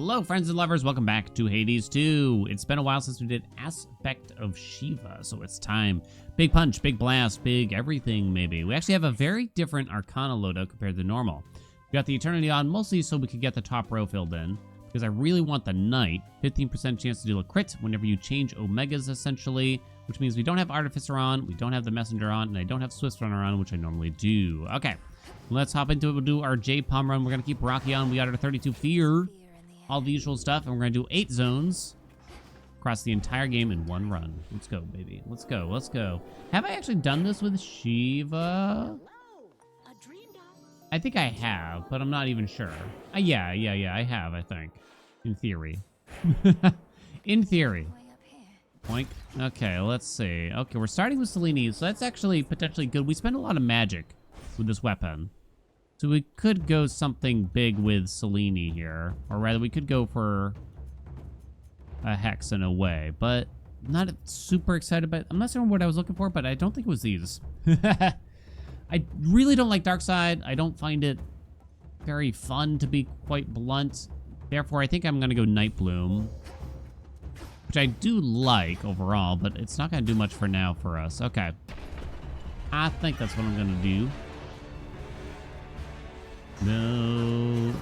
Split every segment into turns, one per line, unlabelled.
Hello, friends and lovers. Welcome back to Hades 2. It's been a while since we did Aspect of Shiva, so it's time. Big punch, big blast, big everything, maybe. We actually have a very different Arcana loadout compared to normal. We got the Eternity on mostly so we could get the top row filled in, because I really want the Knight. 15% chance to deal a crit whenever you change Omegas, essentially, which means we don't have Artificer on, we don't have the Messenger on, and I don't have Swift Runner on, which I normally do. Okay, let's hop into it. We'll do our J-Palm run. We're going to keep Rocky on. We got our 32 Fear. All the usual stuff, and we're gonna do 8 zones across the entire game in one run. Let's go, baby. Let's go. Let's go. Have I actually done this with Shiva? I think I have, but I'm not even sure. Yeah, I have, I think. In theory. In theory. Boink. Okay, let's see. Okay, we're starting with Selene, so that's actually potentially good. We spend a lot of magic with this weapon. So we could go something big with Selene here. Or rather, we could go for a Hex in a way. But I'm not super excited about it. I'm not sure what I was looking for, but I don't think it was these. I really don't like Darkside. I don't find it very fun, to be quite blunt. Therefore, I think I'm going to go Nightbloom. Which I do like overall, but it's not going to do much for now for us. Okay. I think that's what I'm going to do. No.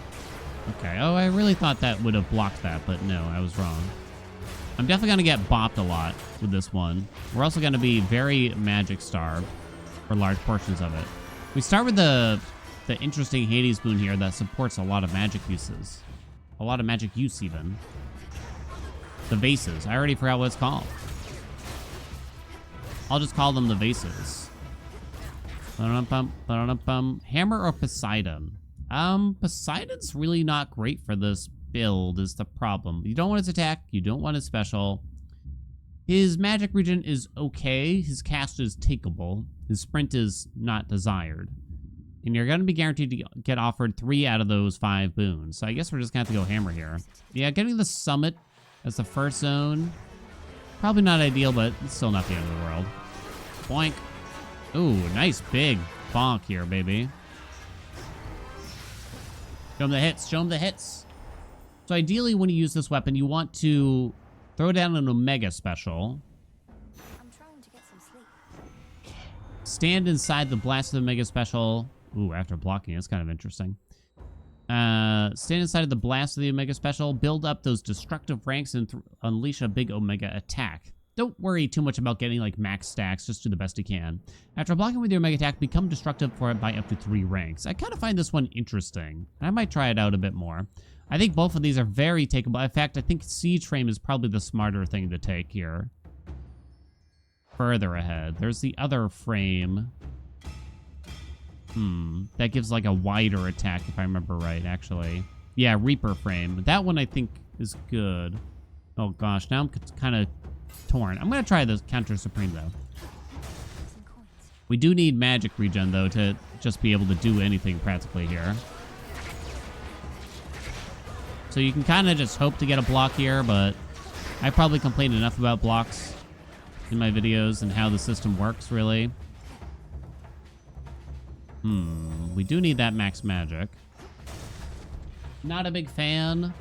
Okay. Oh, I really thought that would have blocked that, but no, I was wrong. I'm definitely going to get bopped a lot with this one. We're also going to be very magic starved for large portions of it. We start with the interesting Hades boon here that supports a lot of magic uses. A lot of magic use, even. The vases. I already forgot what it's called. I'll just call them the vases. Hammer or Poseidon? Poseidon's really not great for this build, is the problem. You don't want his attack, you don't want his special. His magic regen is okay, his cast is takeable, his sprint is not desired. And you're going to be guaranteed to get offered 3 out of those 5 boons. So I guess we're just going to have to go hammer here. Yeah, getting the summit as the first zone, probably not ideal, but it's still not the end of the world. Boink. Ooh, nice big bonk here, baby. Show him the hits. Show him the hits. So ideally, when you use this weapon, you want to throw down an Omega special.
I'm trying to get some sleep.
Stand inside the blast of the Omega special. Ooh, after blocking, that's kind of interesting. Stand inside of the blast of the Omega special. Build up those destructive ranks and unleash a big Omega attack. Don't worry too much about getting like max stacks, just do the best you can. After blocking with your Omega attack, become destructive for it by up to 3 ranks. I kind of find this one interesting. I might try it out a bit more. I think both of these are very takeable. In fact, I think Siege Frame is probably the smarter thing to take here. Further ahead. There's the other frame. That gives like a wider attack, if I remember right, actually. Yeah, Reaper Frame. That one I think is good. Oh gosh, now I'm kind of torn. I'm going to try the Counter Supreme, though. We do need magic regen, though, to just be able to do anything practically here. So you can kind of just hope to get a block here, but I probably complained enough about blocks in my videos and how the system works, really. We do need that max magic. Not a big fan.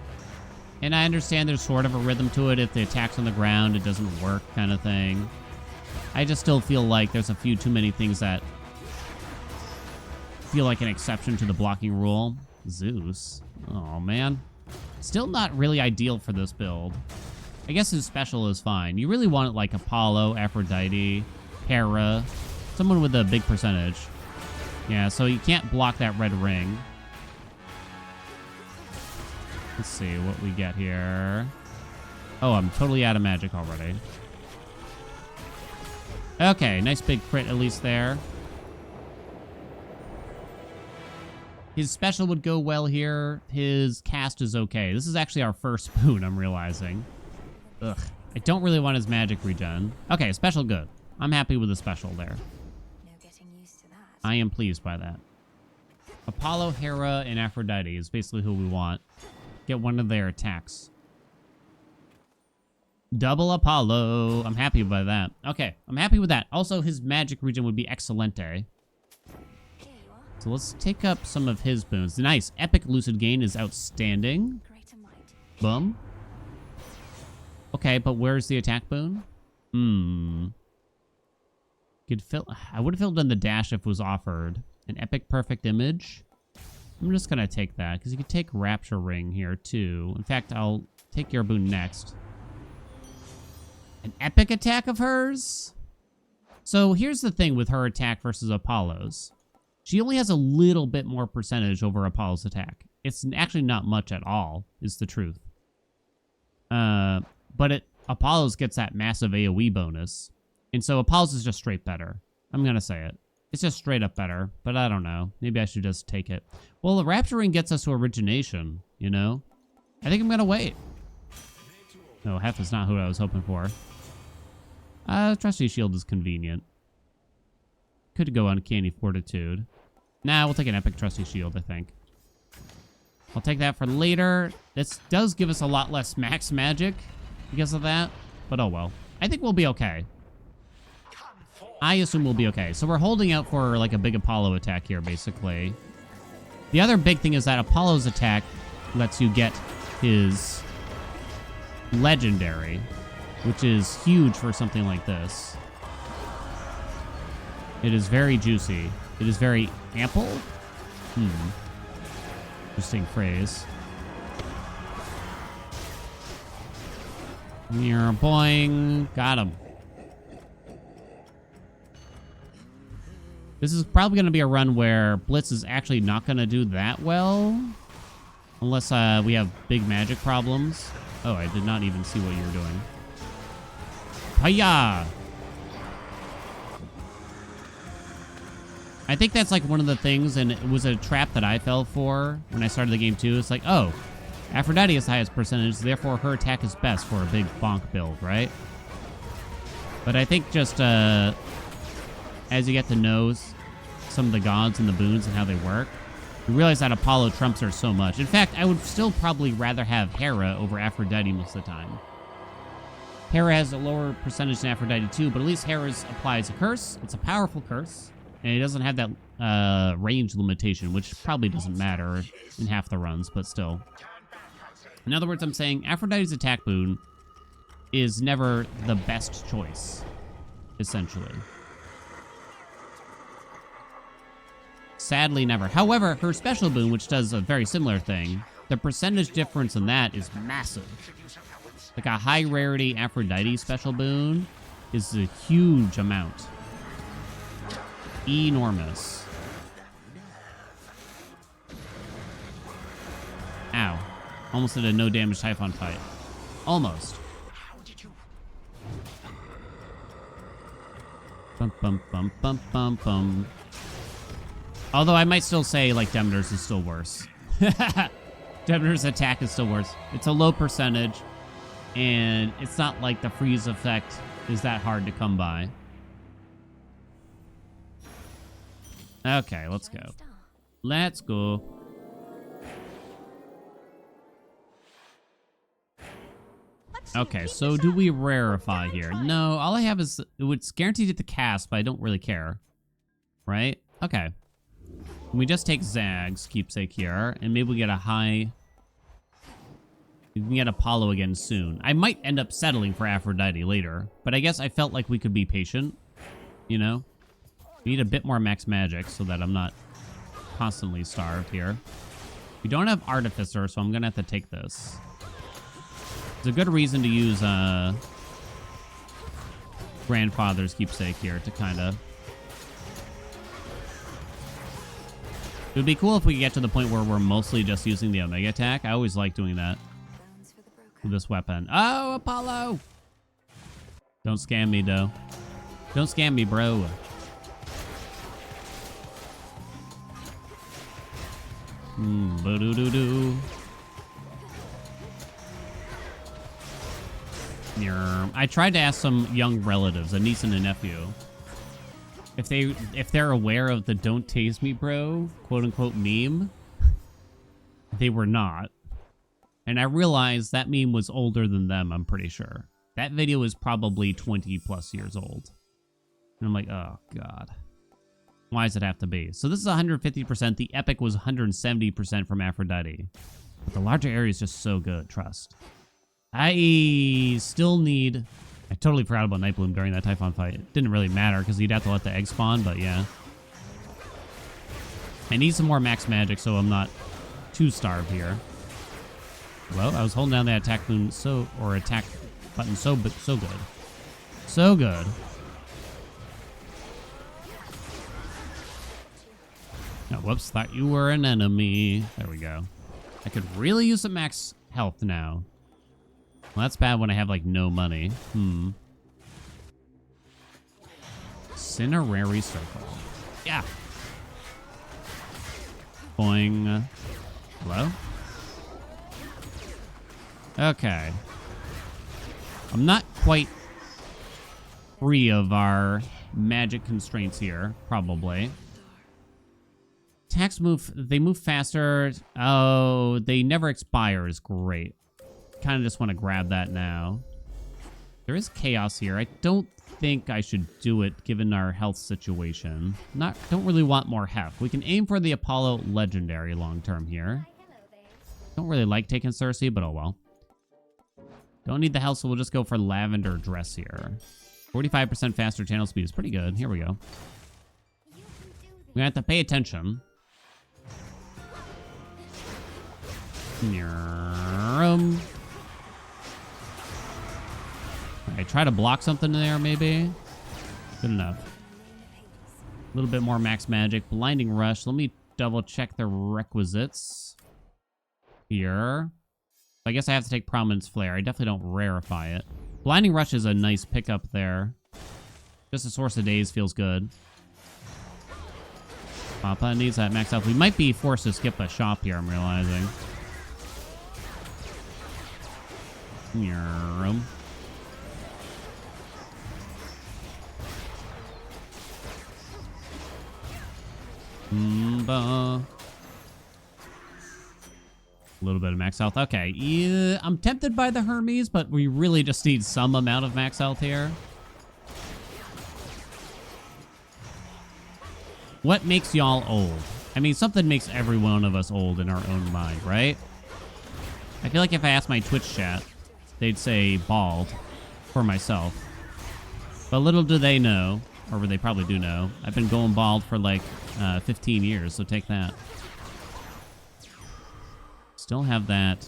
And I understand there's sort of a rhythm to it. If the attack's on the ground, it doesn't work kind of thing. I just still feel like there's a few too many things that feel like an exception to the blocking rule. Zeus. Oh, man. Still not really ideal for this build. I guess his special is fine. You really want it like Apollo, Aphrodite, Hera, someone with a big percentage. Yeah, so you can't block that red ring. Let's see what we get here. Oh, I'm totally out of magic already. Okay, nice big crit at least there. His special would go well here. His cast is okay. This is actually our first boon, I'm realizing. Ugh. I don't really want his magic regen. Okay, special good. I'm happy with the special there.
No getting used to that.
I am pleased by that. Apollo, Hera, and Aphrodite is basically who we want. Get one of their attacks. Double Apollo. I'm happy by that. Okay, I'm happy with that. Also, his magic regen would be Excelente. So let's take up some of his boons. Nice. Epic Lucid Gain is outstanding. Boom. Okay, but where's the attack boon? Could fill. I would have filled in the dash if it was offered. An epic perfect image. I'm just gonna take that because you could take Rapture Ring here too. In fact, I'll take your boon next. An epic attack of hers? So here's the thing with her attack versus Apollo's. She only has a little bit more percentage over Apollo's attack. It's actually not much at all, is the truth. But Apollo's gets that massive AoE bonus. And so Apollo's is just straight better. I'm gonna say it. It's just straight up better, but I don't know. Maybe I should just take it. Well, the Rapture Ring gets us to Origination, you know? I think I'm gonna wait. No, Hef is not who I was hoping for. Trusty Shield is convenient. Could go Uncanny Fortitude. Nah, we'll take an Epic Trusty Shield, I think. I'll take that for later. This does give us a lot less max magic because of that, but oh well. I think we'll be okay. I assume we'll be okay. So we're holding out for like a big Apollo attack here, basically. The other big thing is that Apollo's attack lets you get his legendary, which is huge for something like this. It is very juicy. It is very ample. Interesting phrase. Yeah, boing. Got him. This is probably going to be a run where Blitz is actually not going to do that well. Unless we have big magic problems. Oh, I did not even see what you were doing. Hiya! I think that's like one of the things, and it was a trap that I fell for when I started the game too. It's like, oh, Aphrodite has the highest percentage, therefore her attack is best for a big bonk build, right? But I think just as you get to know some of the gods and the boons and how they work, you realize that Apollo trumps her so much. In fact, I would still probably rather have Hera over Aphrodite most of the time. Hera has a lower percentage than Aphrodite too, but at least Hera's applies a curse. It's a powerful curse, and it doesn't have that range limitation, which probably doesn't matter in half the runs, but still. In other words, I'm saying Aphrodite's attack boon is never the best choice, essentially. Sadly, never. However, her special boon, which does a very similar thing, the percentage difference in that is massive. Like a high rarity Aphrodite special boon is a huge amount. Enormous. Ow. Almost did a no damage Typhon fight. Almost. Bum bum bum bum bum bum. Although I might still say, like, Demeter's is still worse. Demeter's attack is still worse. It's a low percentage, and it's not like the freeze effect is that hard to come by. Okay, let's go. Let's go. Okay, so do we rarefy here? No, all I have is, it's guaranteed at the cast, but I don't really care. Right? Okay. We just take Zag's keepsake here, and maybe we get a high... We can get Apollo again soon. I might end up settling for Aphrodite later, but I guess I felt like we could be patient, you know? We need a bit more max magic so that I'm not constantly starved here. We don't have Artificer, so I'm gonna have to take this. It's a good reason to use Grandfather's keepsake here to kind of... It would be cool if we could get to the point where we're mostly just using the Omega attack. I always like doing that with this weapon. Oh, Apollo! Don't scam me, though. Don't scam me, bro. Boo-doo-doo-doo. I tried to ask some young relatives, a niece and a nephew, if they're aware of the "Don't Tase Me, Bro" quote-unquote meme. They were not. And I realized that meme was older than them, I'm pretty sure. That video is probably 20 plus years old. And I'm like, oh god. Why does it have to be? So this is 150%. The epic was 170% from Aphrodite. But the larger area is just so good, trust. I still need... I totally forgot about Night Bloom during that Typhon fight. It didn't really matter because you'd have to let the egg spawn, but yeah. I need some more max magic so I'm not too starved here. Well, I was holding down that attack button attack button so good. So good. Oh, whoops, thought you were an enemy. There we go. I could really use some max health now. Well, that's bad when I have, like, no money. Cinerary Circle. Yeah. Boing. Hello? Okay. I'm not quite free of our magic constraints here, probably. Attacks move, they move faster. Oh, they never expire is great. Kind of just want to grab that now. There is chaos here. I don't think I should do it given our health situation. Don't really want more heft. We can aim for the Apollo Legendary long term here. Don't really like taking Cersei, but oh well. Don't need the health, so we'll just go for Lavender Dress here. 45% faster channel speed is pretty good. Here we go. We have to pay attention. Alright, try to block something there, maybe. Good enough. A little bit more max magic. Blinding Rush. Let me double check the requisites here. I guess I have to take Prominence Flare. I definitely don't rarefy it. Blinding Rush is a nice pickup there. Just a Source of Days feels good. Papa needs that max health. We might be forced to skip a shop here, I'm realizing. A little bit of max health. Okay, yeah, I'm tempted by the Hermes, but we really just need some amount of max health here. What makes y'all old? I mean, something makes every one of us old in our own mind, right? I feel like if I asked my Twitch chat, they'd say bald for myself. But little do they know, or they probably do know, I've been going bald for like 15 years, so take that. Still have that.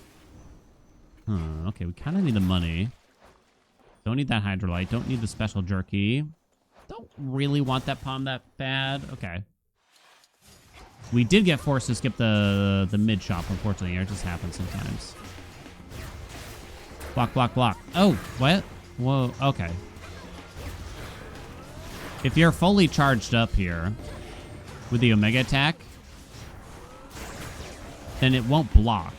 Okay, we kind of need the money. Don't need that Hydrolite. Don't need the special jerky. Don't really want that palm that bad. Okay. We did get forced to skip the mid shop, unfortunately. It just happens sometimes. Block, block, block. Oh, what? Whoa, okay. If you're fully charged up here with the Omega attack, then it won't block.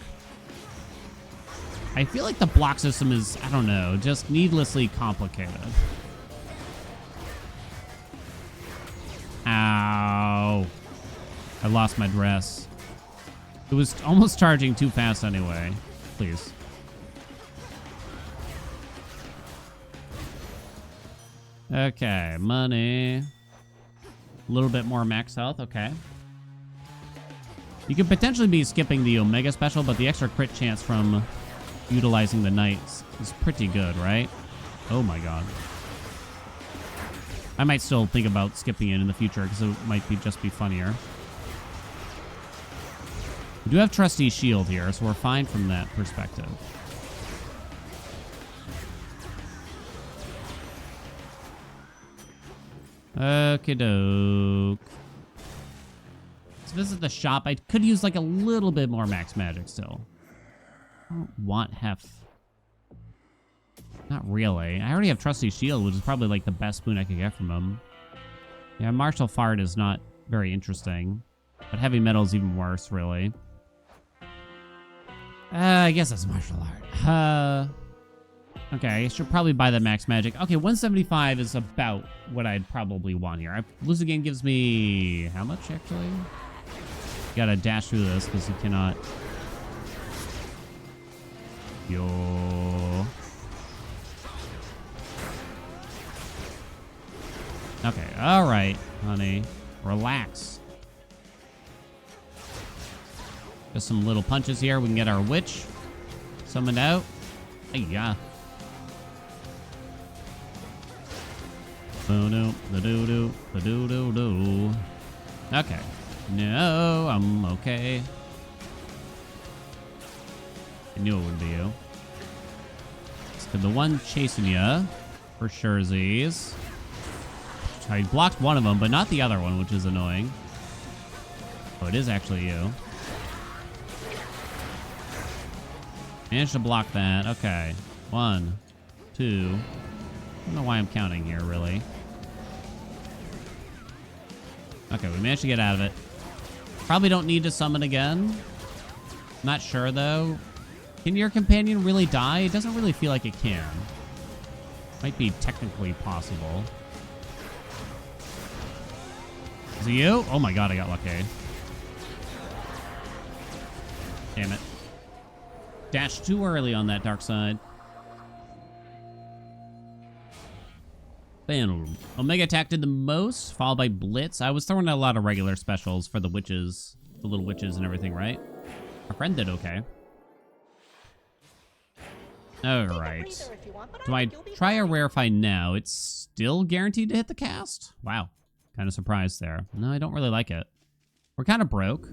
I feel like the block system is, I don't know, just needlessly complicated. Ow. I lost my dress. It was almost charging too fast anyway. Please. Okay, money. A little bit more max health, okay. You could potentially be skipping the Omega special, but the extra crit chance from utilizing the Knights is pretty good, right? Oh my god. I might still think about skipping it in the future because it might just be funnier. We do have Trusty Shield here, so we're fine from that perspective. Okie doke. Let's visit the shop. I could use like a little bit more max magic still. I don't want heft. Not really. I already have Trusty Shield, which is probably like the best boon I could get from him. Yeah, Martial Fart is not very interesting. But Heavy Metal is even worse, really. I guess that's Martial Art. Okay, I should probably buy the max magic. Okay, 175 is about what I'd probably want here. Lose again gives me... how much, actually? Gotta dash through this, because you cannot... Yo... Okay, alright, honey. Relax. Just some little punches here. We can get our witch summoned out. Hey, yeah. Okay. No, I'm okay. I knew it would be you. So the one chasing you, for sure, Z's. I blocked one of them, but not the other one, which is annoying. Oh, it is actually you. Managed to block that. Okay. 1, 2. I don't know why I'm counting here, really. Okay, we managed to get out of it. Probably don't need to summon again. Not sure, though. Can your companion really die? It doesn't really feel like it can. Might be technically possible. Is it you? Oh my god, I got lucky. Damn it. Dashed too early on that dark side. Bam. Omega attack did the most, followed by Blitz. I was throwing out a lot of regular specials for the witches, the little witches and everything, right? Our friend did okay. Alright. Do I try a rarefy now? It's still guaranteed to hit the cast? Wow. Kind of surprised there. No, I don't really like it. We're kind of broke.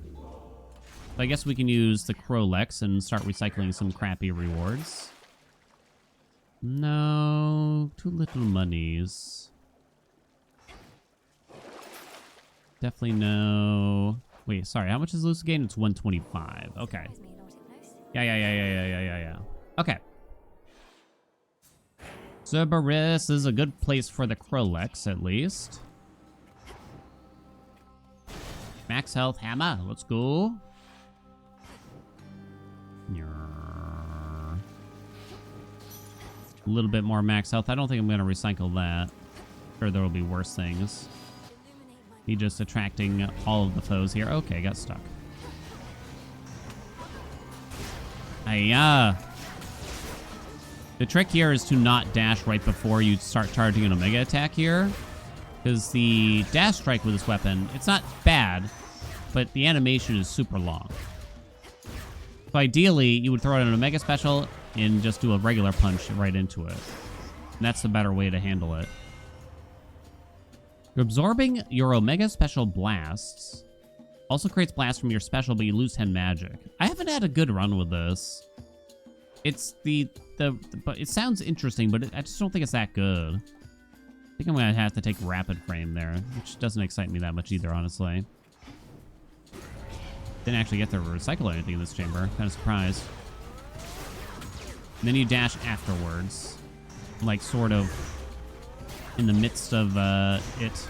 So I guess we can use the Crolex and start recycling some crappy rewards. No, too little monies. Definitely no. Wait, sorry, how much is loose again? It's 125. Okay. Yeah. Okay. Cerberus is a good place for the Crolex, at least. Max health hammer. Let's go. A little bit more max health. I don't think I'm going to recycle that. Sure, there will be worse things. He just attracting all of the foes here. Okay, got stuck. Hiya. The trick here is to not dash right before you start charging an Omega attack here. Because the dash strike with this weapon, it's not bad, but the animation is super long. So ideally, you would throw out an Omega special and just do a regular punch right into it. And that's the better way to handle it. You're absorbing your Omega special blasts. Also creates blasts from your special, but you lose 10 magic. I haven't had a good run with this. It's but it sounds interesting, but I just don't think it's that good. I think I'm gonna have to take rapid frame there, which doesn't excite me that much either, honestly. Didn't actually get to recycle anything in this chamber. Kind of surprised. And then you dash afterwards, like sort of in the midst of it.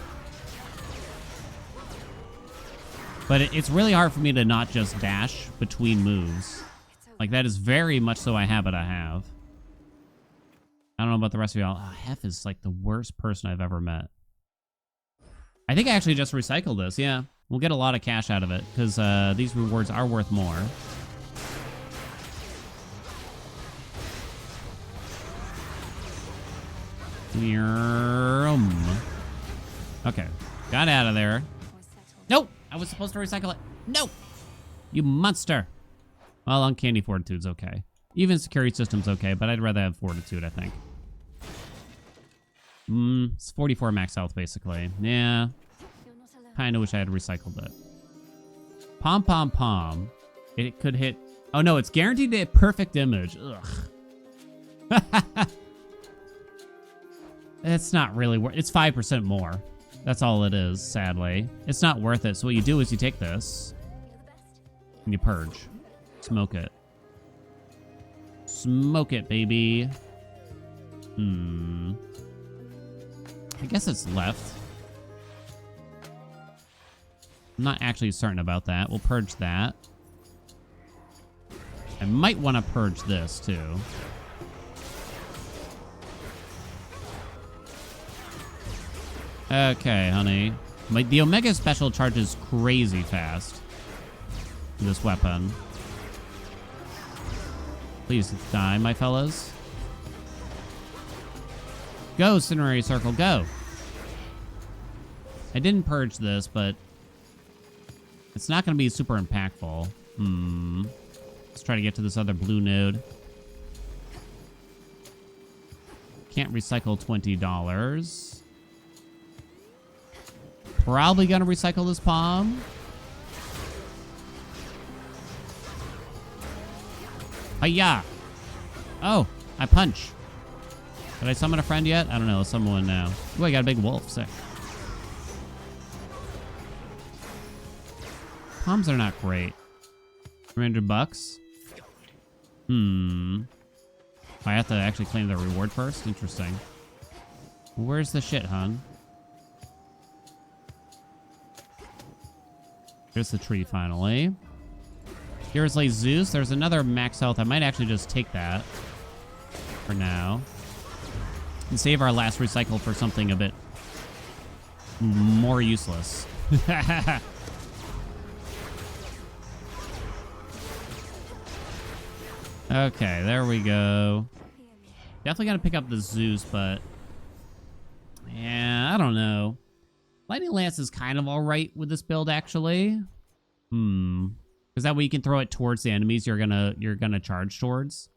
But it's really hard for me to not just dash between moves. Like, that is very much so a habit I have. I don't know about the rest of y'all. Hef is like the worst person I've ever met. I think I actually just recycled this, yeah. We'll get a lot of cash out of it, because these rewards are worth more. Okay, got out of there. Nope, I was supposed to recycle it. No, you monster. Well, Uncanny Fortitude's okay. Even Security System's okay, but I'd rather have Fortitude, I think. It's 44 max health, basically. Yeah. Kinda wish I had recycled it. Pom Pom Pom. It could hit... Oh, no, it's guaranteed to hit perfect image. Ugh. It's not really worth... It's 5% more. That's all it is, sadly. It's not worth it. So what you do is you take this and you purge. Smoke it. Smoke it, baby. I guess it's left. I'm not actually certain about that. We'll purge that. I might want to purge this, too. Okay, honey. The Omega special charges crazy fast. This weapon. Please die, my fellas. Go, Cinerary Circle, go. I didn't purge this, but it's not going to be super impactful. Let's try to get to this other blue node. Can't recycle $20. Probably gonna recycle this palm. Hiya! Oh, I punch. Did I summon a friend yet? I don't know. Let's summon one now. Ooh, I got a big wolf. Sick. Palms are not great. $300. I have to actually claim the reward first? Interesting. Where's the shit, hon? Here's the tree, finally. Here's like Zeus. There's another max health. I might actually just take that for now. And save our last recycle for something a bit more useless. Okay, there we go. Definitely gotta pick up the Zeus, but yeah, I don't know. Lightning Lance is kind of alright with this build, actually. Because that way you can throw it towards the enemies you're gonna charge towards.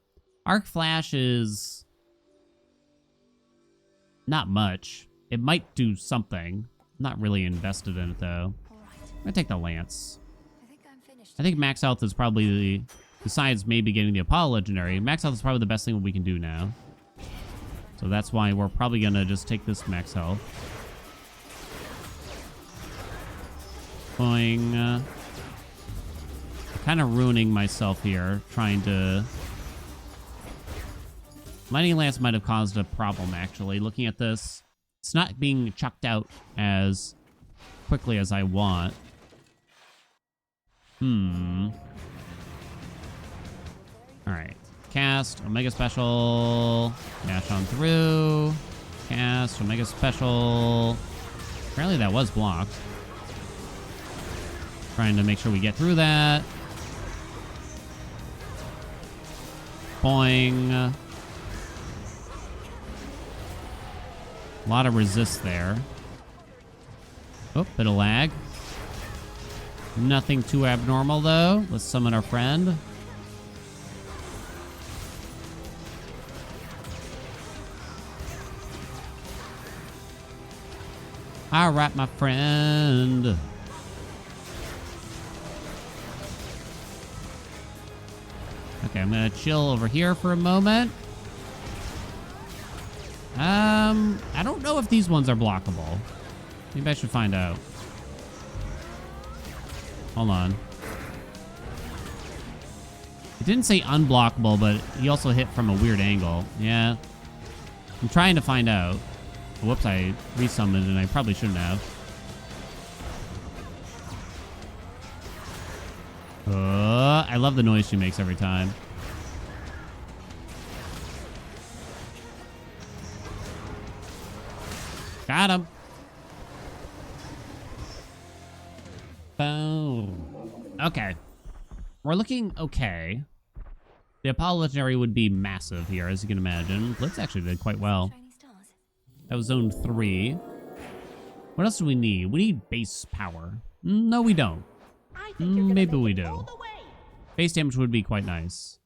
Arc Flash is not much. It might do something. Not really invested in it though. I'm gonna take the Lance. I think max health is probably besides maybe getting the Apollo Legendary, max health is probably the best thing we can do now. So that's why we're probably gonna just take this max health. Boing. Kind of ruining myself here, trying to... Lightning Lance might have caused a problem, actually. Looking at this, it's not being chucked out as quickly as I want. Alright. Cast, Omega Special, dash on through, cast, Omega Special. Apparently that was blocked. Trying to make sure we get through that. Boing. A lot of resist there. Oh, bit of lag. Nothing too abnormal, though. Let's summon our friend. All right, my friend. Okay, I'm gonna chill over here for a moment. I don't know if these ones are blockable. Maybe I should find out. Hold on. It didn't say unblockable, but he also hit from a weird angle. Yeah. I'm trying to find out. Whoops, I resummoned and I probably shouldn't have. I love the noise she makes every time. Got him. Boom. Okay. We're looking okay. The Apollo Legendary would be massive here, as you can imagine. Blitz actually did quite well. That was zone 3. What else do we need? We need base power. No, we don't. Maybe we do. Base damage would be quite nice.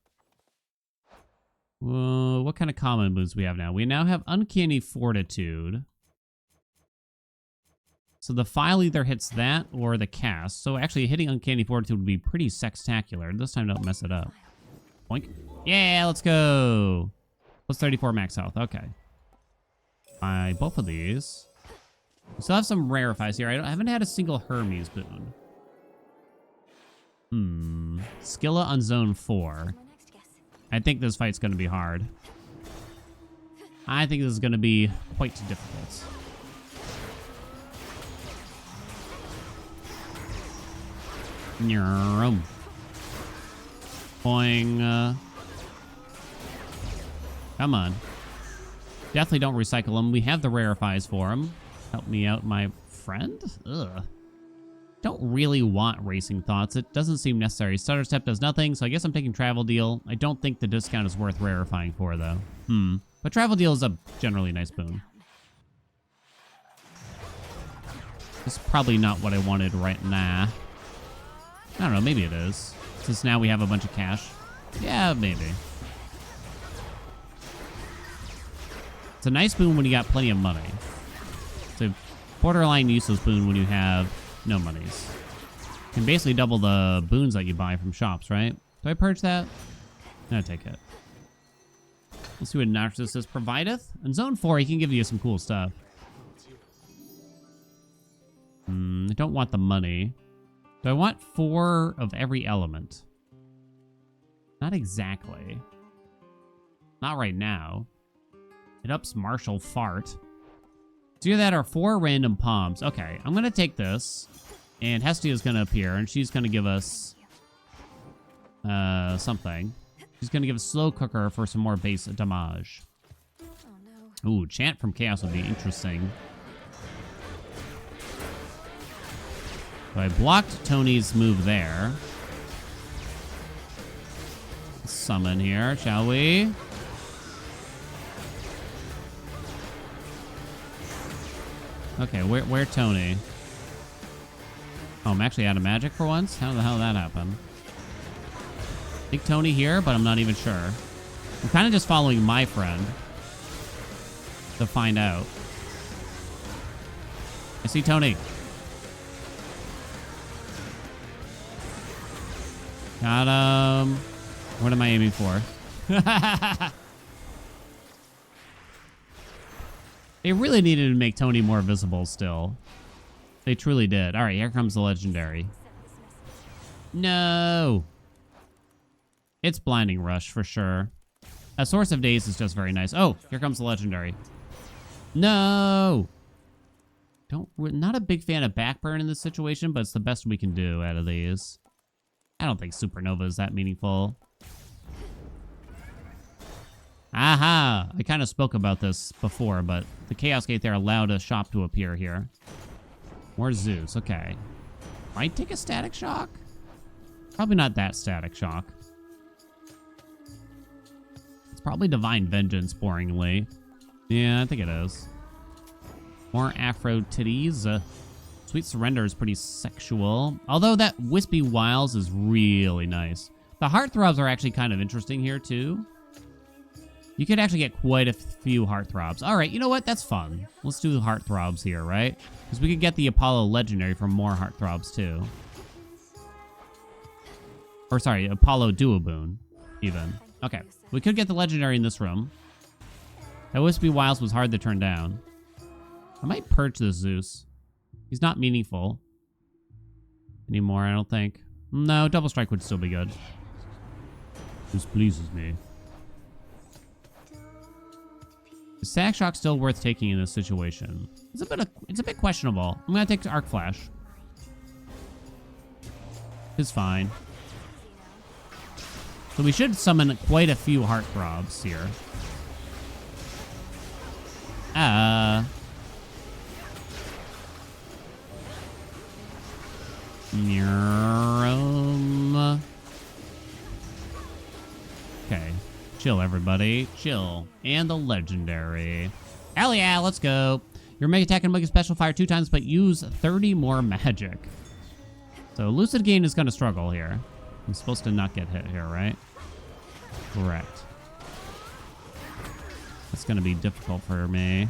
What kind of common moves we have now? We now have Uncanny Fortitude. So the file either hits that or the cast. So actually hitting Uncanny Fortitude would be pretty sextacular. This time don't mess it up. Boink. Yeah, let's go. Plus 34 max health. Okay. Buy both of these. We still have some rarefies here. I haven't had a single Hermes boon. Skilla on zone 4. I think this fight's going to be hard. I think this is going to be quite difficult. Boing. Come on. Definitely don't recycle them. We have the rarefies for them. Help me out, my friend. Ugh. Don't really want racing thoughts. It doesn't seem necessary. Stutter step does nothing, so I guess I'm taking travel deal. I don't think the discount is worth rarefying for, though. But travel deal is a generally nice boon. It's probably not what I wanted right now. I don't know, maybe it is. Since now we have a bunch of cash. Yeah, maybe. It's a nice boon when you got plenty of money. It's a borderline useless boon when you have no monies. You can basically double the boons that you buy from shops, right? Do I purge that? No, take it. Let's see what Narcissus provideth. In Zone 4, he can give you some cool stuff. I don't want the money. Do I want 4 of every element? Not exactly. Not right now. It ups martial fart. So either that or 4 random palms. Okay, I'm going to take this. And Hestia's going to appear, and she's going to give us something. She's going to give a slow cooker for some more base damage.
Oh, no.
Ooh, chant from chaos would be interesting. So I blocked Tony's move there. Summon here, shall we? Okay, where Tony? Oh, I'm actually out of magic for once? How the hell did that happen? I think Tony here, but I'm not even sure. I'm kind of just following my friend to find out. I see Tony. Got him. What am I aiming for? They really needed to make Tony more visible still. They truly did. All right, here comes the legendary. No. It's Blinding Rush for sure. A Source of Days is just very nice. Oh, here comes the legendary. No. We're not a big fan of backburn in this situation, but it's the best we can do out of these. I don't think Supernova is that meaningful. Aha! I kind of spoke about this before, but the Chaos Gate there allowed a shop to appear here. More Zeus, okay. Might take a Static Shock? Probably not that Static Shock. It's probably Divine Vengeance, boringly. Yeah, I think it is. More Afro Titties. Sweet Surrender is pretty sexual. Although that Wispy Wiles is really nice. The Heartthrobs are actually kind of interesting here, too. You could actually get quite a few Heartthrobs. All right, you know what? That's fun. Let's do the Heartthrobs here, right? Because we could get the Apollo Legendary for more Heartthrobs, too. Or, sorry, Apollo Duoboon, even. Okay, we could get the Legendary in this room. That Wispy Wiles was hard to turn down. I might purge this Zeus. He's not meaningful anymore, I don't think. No, Double Strike would still be good. This pleases me. Is Static Shock still worth taking in this situation? It's a bit questionable. I'm gonna take Arc Flash. It's fine. So we should summon quite a few Heartthrobs here. Okay. Chill, everybody. Chill. And the legendary. Hell yeah, let's go. Your Mega Attack and Mega Special fire 2 times, but use 30 more magic. So Lucid Gain is going to struggle here. I'm supposed to not get hit here, right? Correct. That's going to be difficult for me.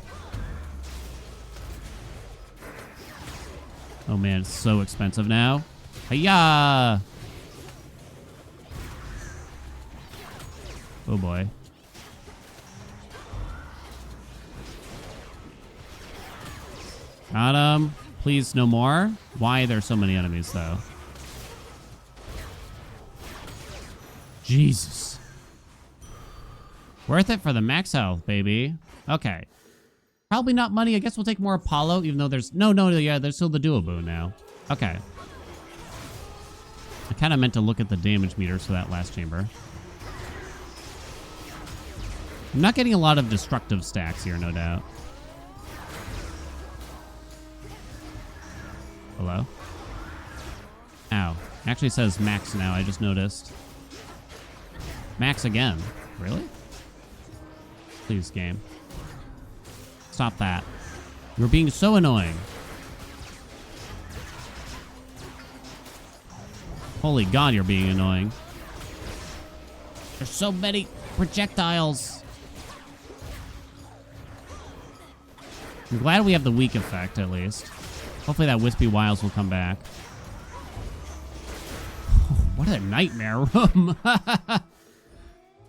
Oh man, it's so expensive now. Hiya! Oh boy. Got him. Please, no more. Why are there so many enemies, though? Jesus. Worth it for the max health, baby. Okay. Probably not money. I guess we'll take more Apollo, even though there's... No, yeah, there's still the Duoboon now. Okay. I kind of meant to look at the damage meters for that last chamber. I'm not getting a lot of destructive stacks here, no doubt. Hello? Ow. It actually says max now, I just noticed. Max again. Really? Please, game. Stop that. You're being so annoying. Holy God, you're being annoying. There's so many projectiles. I'm glad we have the weak effect, at least. Hopefully that Wispy Wiles will come back. What a nightmare room.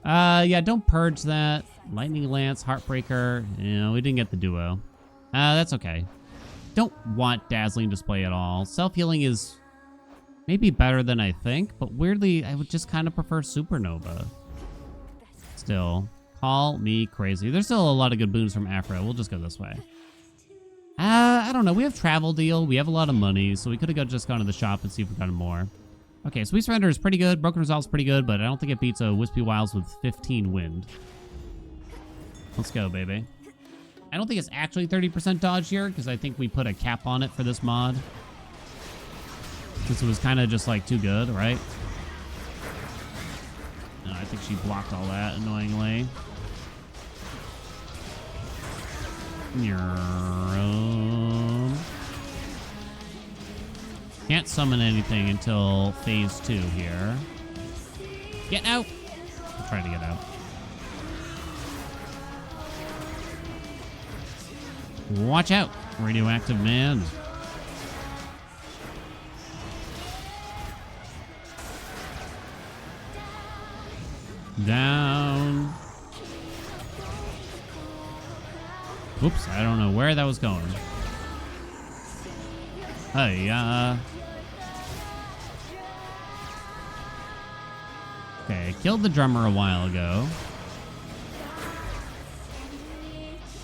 Yeah, don't purge that. Lightning Lance, Heartbreaker. We didn't get the duo. That's okay. Don't want Dazzling Display at all. Self-healing is maybe better than I think, but weirdly, I would just kind of prefer Supernova. Still, call me crazy. There's still a lot of good boons from Afro. We'll just go this way. I don't know. We have Travel Deal. We have a lot of money, so we could have just gone to the shop and see if we got more. Okay, Sweet Surrender is pretty good. Broken Resolve is pretty good, but I don't think it beats a Wispy Wiles with 15 wind. Let's go, baby. I don't think it's actually 30% dodge here, because I think we put a cap on it for this mod. Since it was kind of just, like, too good, right? No, I think she blocked all that, annoyingly. Can't summon anything until phase 2 here. Get out! I'm trying to get out. Watch out, radioactive man. Down. Oops, I don't know where that was going. Hey, okay, killed the drummer a while ago.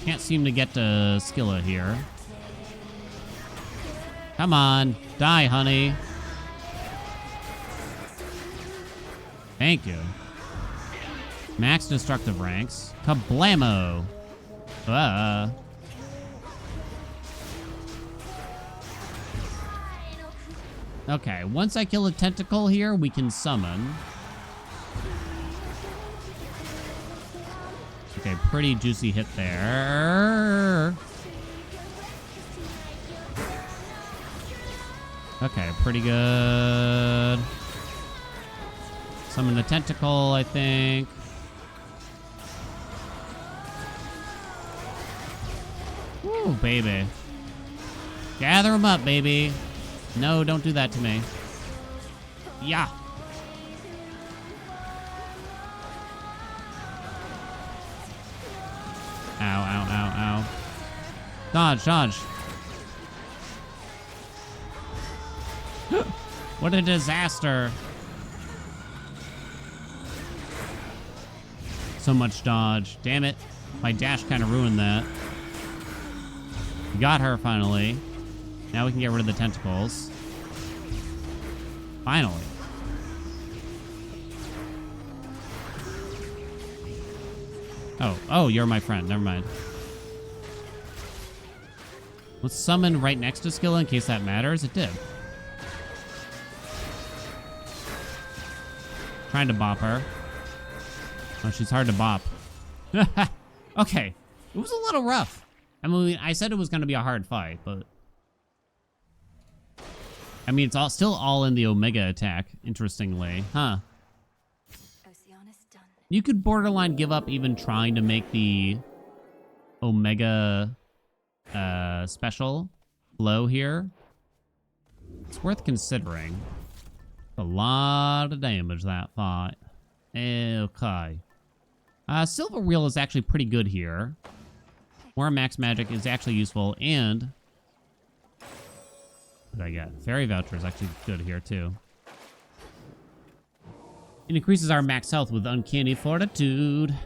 Can't seem to get to Skilla here. Come on, die, honey. Thank you. Max destructive ranks. Kablamo. Okay, once I kill a tentacle here, we can summon. Okay, pretty juicy hit there. Okay, pretty good. Summon the tentacle, I think. Woo, baby. Gather them up, baby. No, don't do that to me. Yeah. Ow, ow, ow, ow. Dodge, dodge. What a disaster. So much dodge. Damn it. My dash kind of ruined that. Got her finally. Now we can get rid of the tentacles. Finally. Oh, you're my friend. Never mind. Let's summon right next to Skilla in case that matters. It did. Trying to bop her. Oh, she's hard to bop. Okay. It was a little rough. I mean, I said it was going to be a hard fight, but... I mean, it's still all in the Omega attack, interestingly. Huh. You could borderline give up even trying to make the Omega special low here. It's worth considering. A lot of damage that fight. Okay. Silver Reel is actually pretty good here. More max magic is actually useful, and... what did I get? Fairy Voucher is actually good here, too. It increases our max health with Uncanny Fortitude. You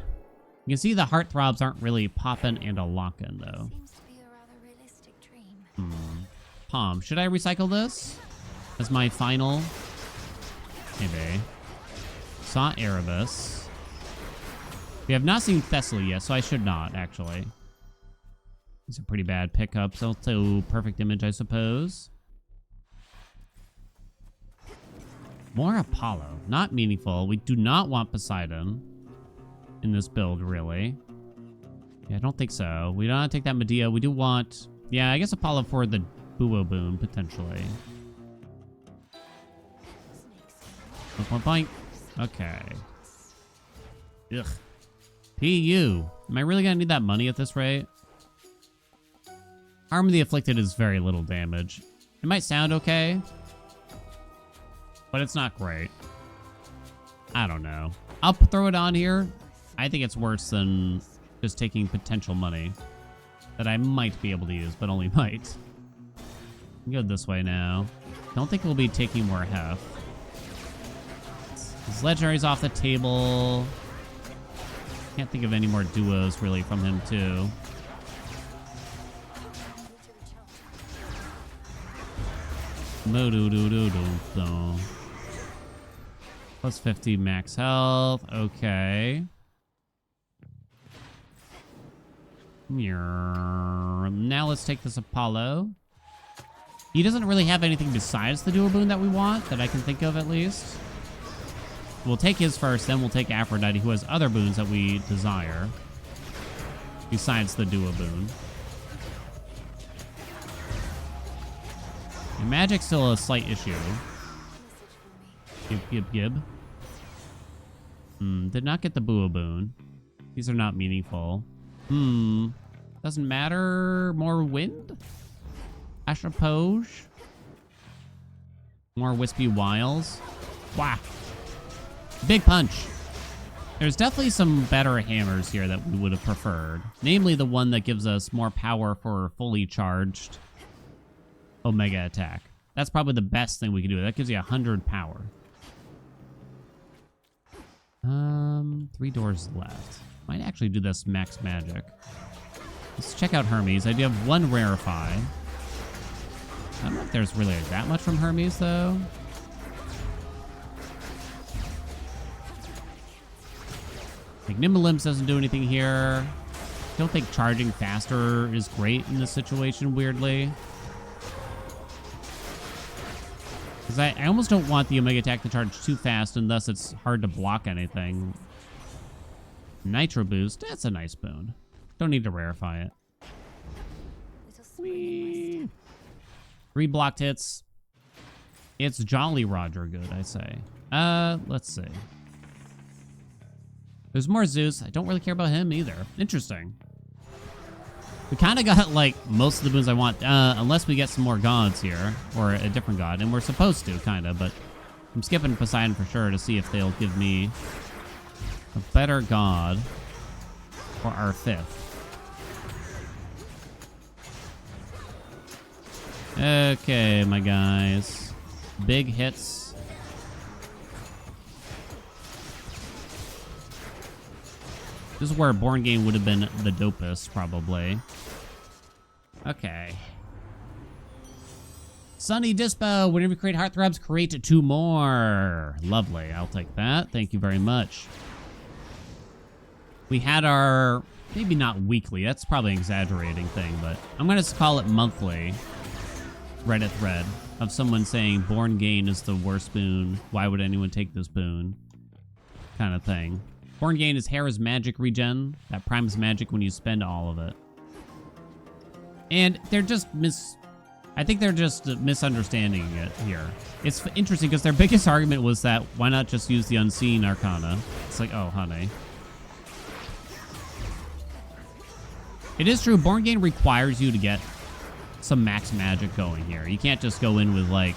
can see the heartthrobs aren't really popping and a lock-in, though.
Seems to be a rather realistic dream.
Palm. Should I recycle this as my final? Maybe. Saw Erebus. We have not seen Thessaly yet, so I should not, actually. These are pretty bad pickups. Also, Perfect Image, I suppose. More Apollo. Not meaningful. We do not want Poseidon in this build, really. Yeah, I don't think so. We don't want to take that Medea. We do want... yeah, I guess Apollo for the Buo boon, potentially. Point. Okay. Ugh. PU. Am I really gonna need that money at this rate? Arm of the Afflicted is very little damage. It might sound okay, but it's not great. I don't know. I'll throw it on here. I think it's worse than just taking potential money that I might be able to use, but only might. Go this way now. Don't think we'll be taking more heft. His legendary's off the table. Can't think of any more duos really from him too. Plus 50 max health. Okay. Now let's take this Apollo. He doesn't really have anything besides the dual boon that we want, that I can think of at least. We'll take his first, then we'll take Aphrodite, who has other boons that we desire, besides the duo boon. And magic's still a slight issue. Gib. Did not get the Bua boon. These are not meaningful. Doesn't matter. More wind? I suppose. More wispy wiles. Wah. Big punch. There's definitely some better hammers here that we would have preferred. Namely the one that gives us more power for fully charged Omega attack. That's probably the best thing we can do. That gives you 100 power. 3 doors left. Might actually do this max magic. Let's check out Hermes. I do have 1 rarefy. I don't know if there's really that much from Hermes, though. Like, Nimble doesn't do anything here. Don't think charging faster is great in this situation, weirdly. Because I almost don't want the Omega attack to charge too fast, and thus it's hard to block anything. Nitro boost, that's a nice boon. Don't need to rarefy it. Whee. 3 blocked hits. It's Jolly Roger good, I say. Let's see. There's more Zeus. I don't really care about him either. Interesting. We kind of got, like, most of the boons I want, unless we get some more gods here, or a different god, and we're supposed to, kind of, but I'm skipping Poseidon for sure to see if they'll give me a better god for our 5th. Okay, my guys. Big hits. This is where Born Game would have been the dopest, probably. Okay. Sunny Dispo, whenever you create Heartthrobs, create 2 more. Lovely, I'll take that. Thank you very much. We had our, maybe not weekly, that's probably an exaggerating thing, but I'm going to call it monthly Reddit thread of someone saying Born Gain is the worst boon. Why would anyone take this boon? Kind of thing. Born Gain is Hera's magic regen. That primes magic when you spend all of it. And they're just I think they're just misunderstanding it here. It's interesting because their biggest argument was that why not just use the Unseen Arcana? It's like, oh, honey. It is true, Born Gain requires you to get some max magic going here. You can't just go in with like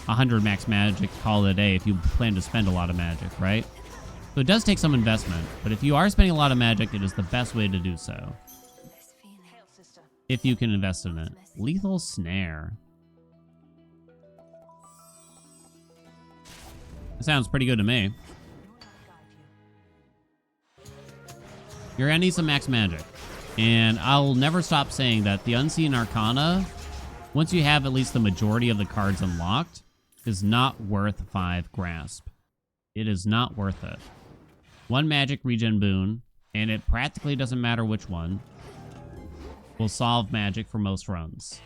100 max magic, call it a day if you plan to spend a lot of magic, right? So it does take some investment, but if you are spending a lot of magic, it is the best way to do so. If you can invest in it. Lethal Snare. That sounds pretty good to me. You're gonna need some max magic. And I'll never stop saying that the Unseen Arcana, once you have at least the majority of the cards unlocked, is not worth 5 grasp. It is not worth it. 1 magic regen boon, and it practically doesn't matter which one, will solve magic for most runs.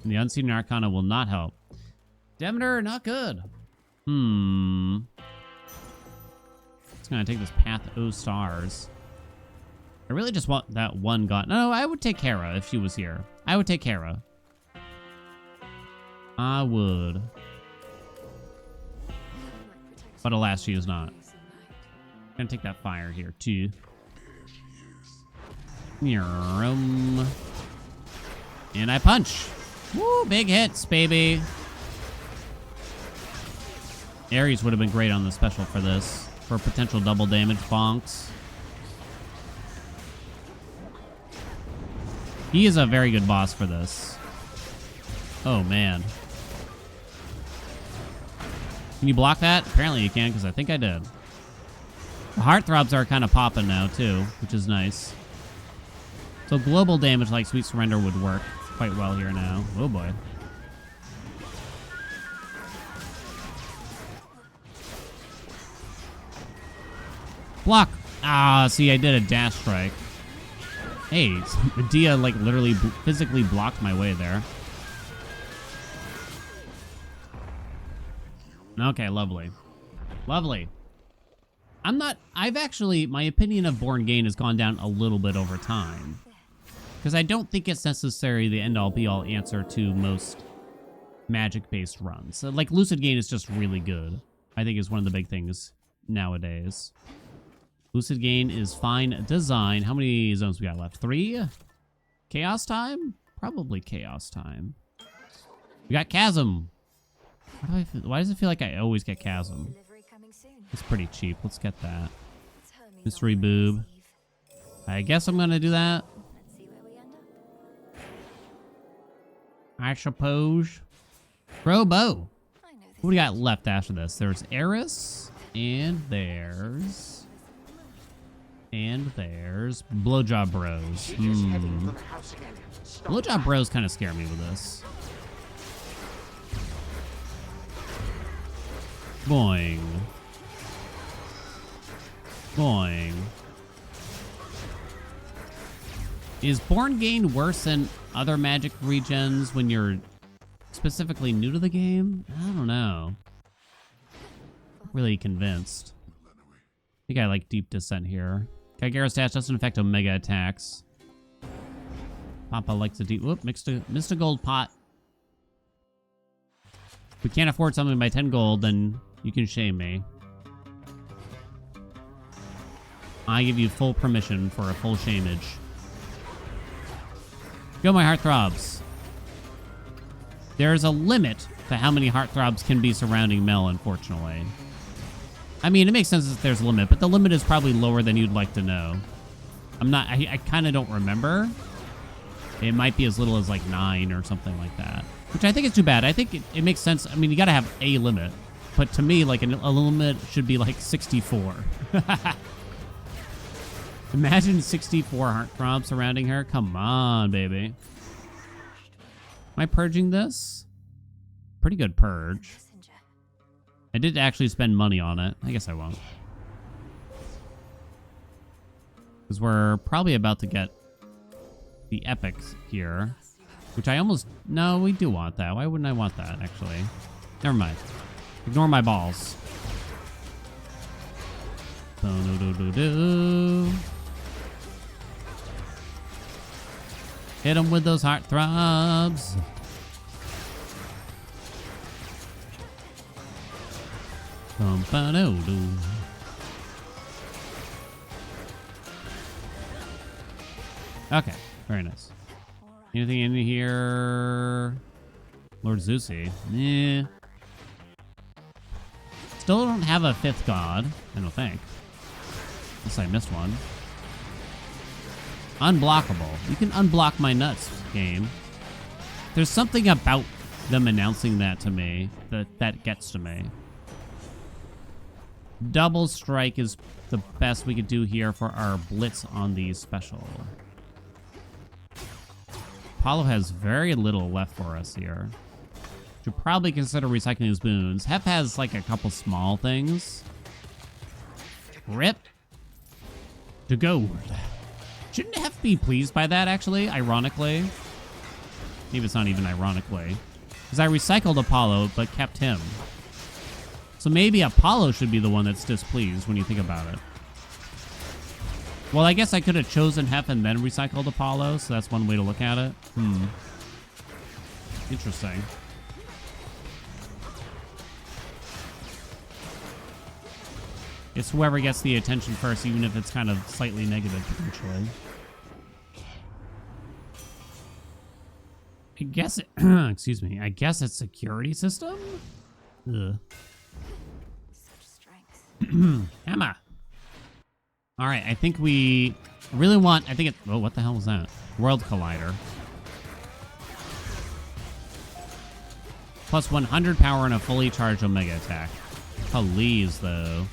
And the Unseen Arcana will not help. Demeter, not good. It's gonna take this path O stars. I really just want that one god. No, I would take Hera if she was here. I would take Hera. I would. But alas, she is not. Gonna take that fire here, too. And I punch. Woo, big hits, baby. Ares would have been great on the special for this. For potential double damage bonks. He is a very good boss for this. Oh, man. Can you block that? Apparently you can, because I think I did. The heartthrobs are kind of popping now, too, which is nice. So global damage like Sweet Surrender would work quite well here now. Oh, boy. Block! Ah, see, I did a dash strike. Hey, Medea, like, literally physically blocked my way there. Okay, lovely. Lovely. I've actually, my opinion of Born Gain has gone down a little bit over time. Because I don't think it's necessarily the end-all be-all answer to most magic-based runs. So, like, Lucid Gain is just really good. I think is one of the big things nowadays. Lucid Gain is fine design. How many zones we got left? 3? Chaos Time? Probably Chaos Time. We got Chasm. Why does it feel like I always get Chasm? It's pretty cheap. Let's get that. Mystery Boob. I guess I'm gonna do that. I suppose. Robo. What do we got left after this? There's Eris. And there's Blowjob Bros. Blowjob Bros kind of scare me with this. Boing. Boing. Is Born Gain worse than other magic regens when you're specifically new to the game? I don't know. Not really convinced. I think I like Deep Descent here. Kagera's dash doesn't affect Omega attacks. Papa likes a deep... Whoop, missed a gold pot. If we can't afford something by 10 gold, then you can shame me. I give you full permission for a full shameage. Go, my heartthrobs. There's a limit to how many heartthrobs can be surrounding Mel, unfortunately. I mean, it makes sense that there's a limit, but the limit is probably lower than you'd like to know. I kind of don't remember. It might be as little as like 9 or something like that, which I think is too bad. I think it makes sense. I mean, you got to have a limit, but to me, like a limit should be like 64. Imagine 64 heartthrobs surrounding her. Come on, baby. Am I purging this? Pretty good purge. I did actually spend money on it. I guess I won't. Because we're probably about to get the epics here. Which I almost... No, we do want that. Why wouldn't I want that, actually? Never mind. Ignore my balls. Hit him with those heartthrobs. Okay, very nice. Anything in here? Lord Zeusy. Eh. Still don't have a 5th god, I don't think. Unless I missed one. Unblockable. You can unblock my nuts, game. There's something about them announcing that to me that gets to me. Double strike is the best we could do here for our blitz on these special. Apollo has very little left for us here. Should probably consider recycling his boons. Hef has like a couple small things. Rip. To gold. Shouldn't Hef be pleased by that, actually, ironically? Maybe it's not even ironically. Because I recycled Apollo, but kept him. So maybe Apollo should be the one that's displeased when you think about it. Well, I guess I could have chosen Hef and then recycled Apollo, so that's one way to look at it. Interesting. It's whoever gets the attention first, even if it's kind of slightly negative, potentially. I guess it, excuse me, I guess it's security system? Ugh.
Such strength.
Emma. All right, I think we really want, I think it, oh, what the hell was that? World Collider. Plus 100 power and a fully charged Omega attack. Please, though.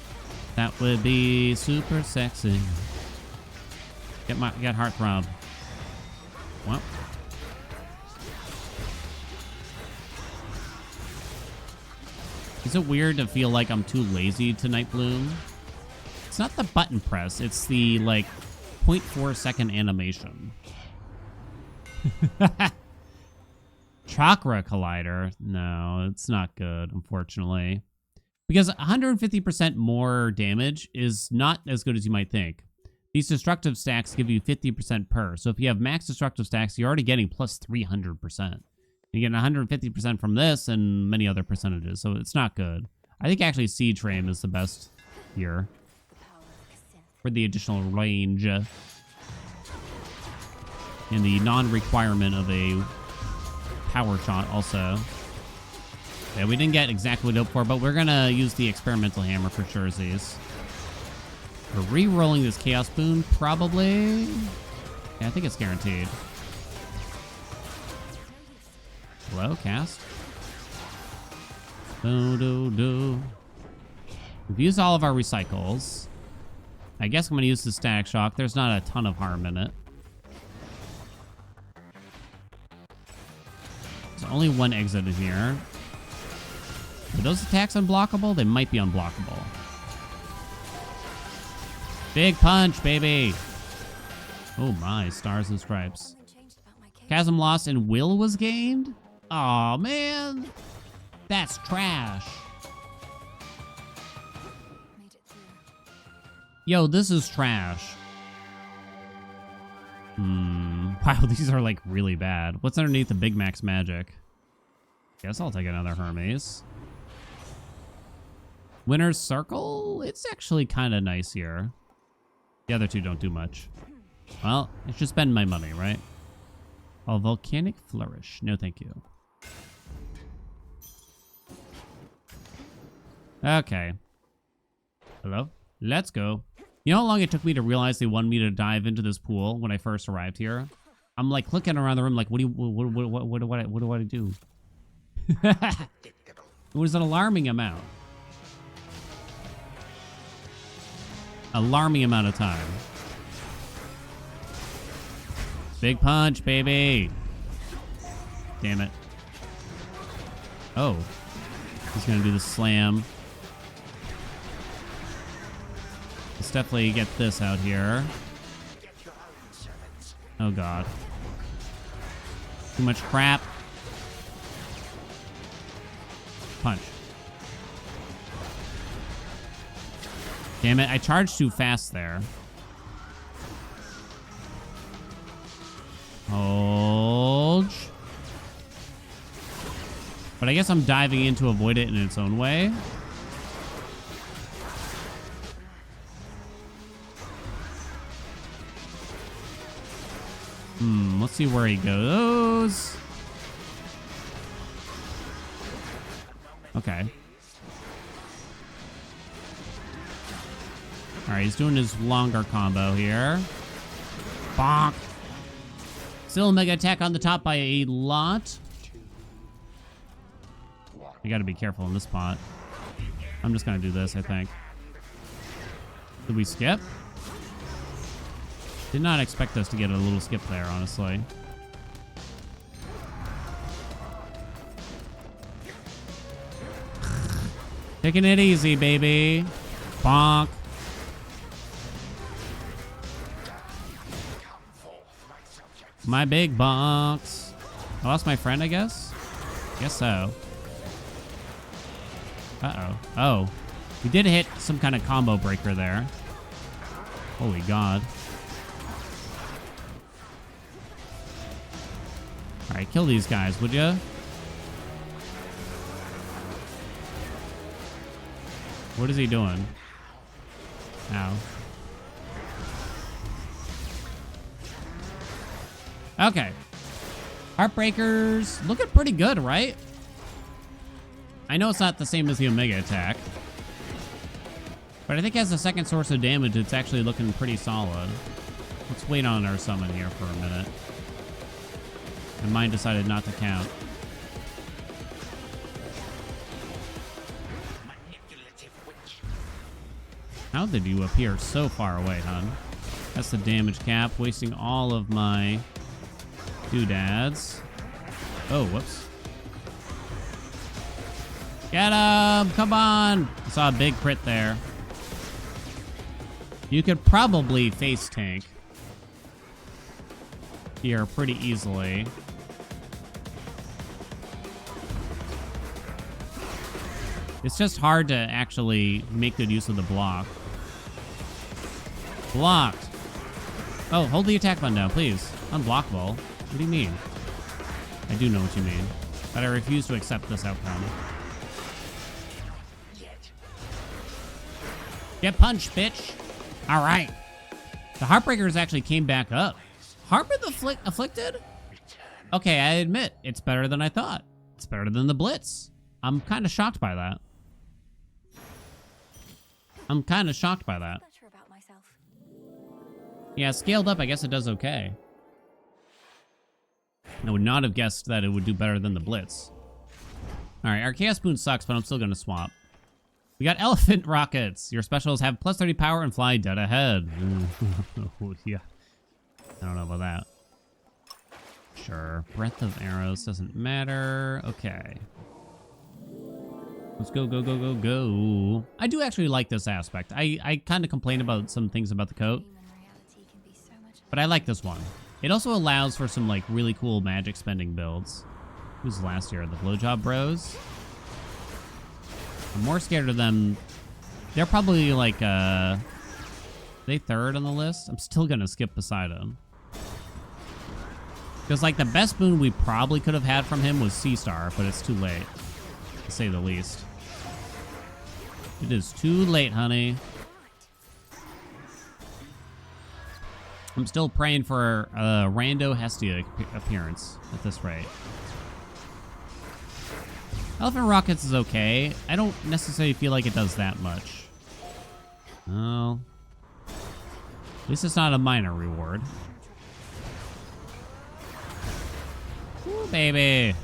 That would be super sexy. Get heartthrob. Well. Is it weird to feel like I'm too lazy to Night Bloom? It's not the button press, it's the, like, 0.4 second animation. Chakra Collider. No, it's not good, unfortunately. Because 150% more damage is not as good as you might think. These destructive stacks give you 50% per. So if you have max destructive stacks, you're already getting plus 300%. You get 150% from this and many other percentages, so it's not good. I think actually Siege Frame is the best here for the additional range and the non-requirement of a power shot also. Yeah, we didn't get exactly what we hoped for, but we're gonna use the experimental hammer for surezies. We're re-rolling this Chaos Boon, probably. Yeah, I think it's guaranteed. Hello, cast. Do. We've used all of our recycles. I guess I'm gonna use the Static Shock. There's not a ton of harm in it. There's only one exit in here. Are those attacks unblockable? They might be unblockable. Big punch, baby. Oh my, stars and stripes. Chasm lost and will was gained? Aw, man. That's trash. Yo, this is trash. Wow, these are like really bad. What's underneath the Big Mac's magic? Guess I'll take another Hermes. Winner's Circle? It's actually kind of nice here. The other two don't do much. Well, I should spend my money, right? Oh, Volcanic Flourish. No, thank you. Okay. Hello? Let's go. You know how long it took me to realize they wanted me to dive into this pool when I first arrived here? I'm like clicking around the room like, what do I do? It was an alarming amount. Alarming amount of time. Big punch, baby. Damn it. Oh. He's gonna do the slam. Let's definitely get this out here. Oh god. Too much crap. Punch. Damn it, I charged too fast there. Hold. But I guess I'm diving in to avoid it in its own way. Let's see where he goes. Okay. All right, he's doing his longer combo here. Bonk. Still a mega attack on the top by a lot. You gotta be careful in this spot. I'm just gonna do this, I think. Did we skip? Did not expect us to get a little skip there, honestly. Taking it easy, baby. Bonk. My big bonks. I lost my friend, I guess? Guess so. Uh-oh. Oh. We did hit some kind of combo breaker there. Holy God. Alright, kill these guys, would ya? What is he doing? Ow. Okay. Heartbreakers looking pretty good, right? I know it's not the same as the Omega attack, but I think as a second source of damage, it's actually looking pretty solid. Let's wait on our summon here for a minute. And mine decided not to count. How did you appear so far away, hon? That's the damage cap, wasting all of my doodads. Oh, whoops. Get him! Come on! I saw a big crit there. You could probably face tank here pretty easily. It's just hard to actually make good use of the block. Blocked. Oh, hold the attack button down, please. Unblockable. What do you mean? I do know what you mean, but I refuse to accept this outcome. Get punched, bitch. All right. The Heartbreakers actually came back up. Harpeth Afflicted? Okay, I admit, it's better than I thought. It's better than the Blitz. I'm kind of shocked by that. I'm kind of shocked by that.
Not sure about myself.
Yeah, scaled up, I guess it does okay. I would not have guessed that it would do better than the Blitz. All right, our Chaos Boon sucks, but I'm still going to swap. We got Elephant Rockets. Your specials have plus 30 power and fly dead ahead. Ooh, yeah. I don't know about that. Sure. Breath of Arrows doesn't matter. Okay. Let's go, go, go, go, go. I do actually like this aspect. I kind of complain about some things about the coat, but I like this one. It also allows for some like really cool magic spending builds. Who's last year? The Blowjob Bros? I'm more scared of them. They're probably like, they third on the list? I'm still gonna skip beside him. Because like the best boon we probably could have had from him was Sea Star, but it's too late, to say the least. It is too late, honey. I'm still praying for a rando Hestia appearance at this rate. Elephant Rockets is okay. I don't necessarily feel like it does that much. Oh. At least it's not a minor reward. Ooh, baby.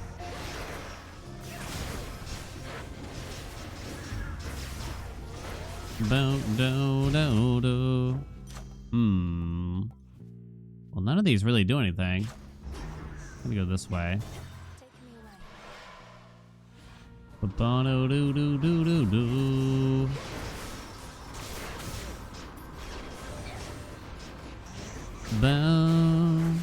Bo do do do. Well, none of these really do anything. I'm gonna go this way. Ba-ba-do do do do do do. Boom.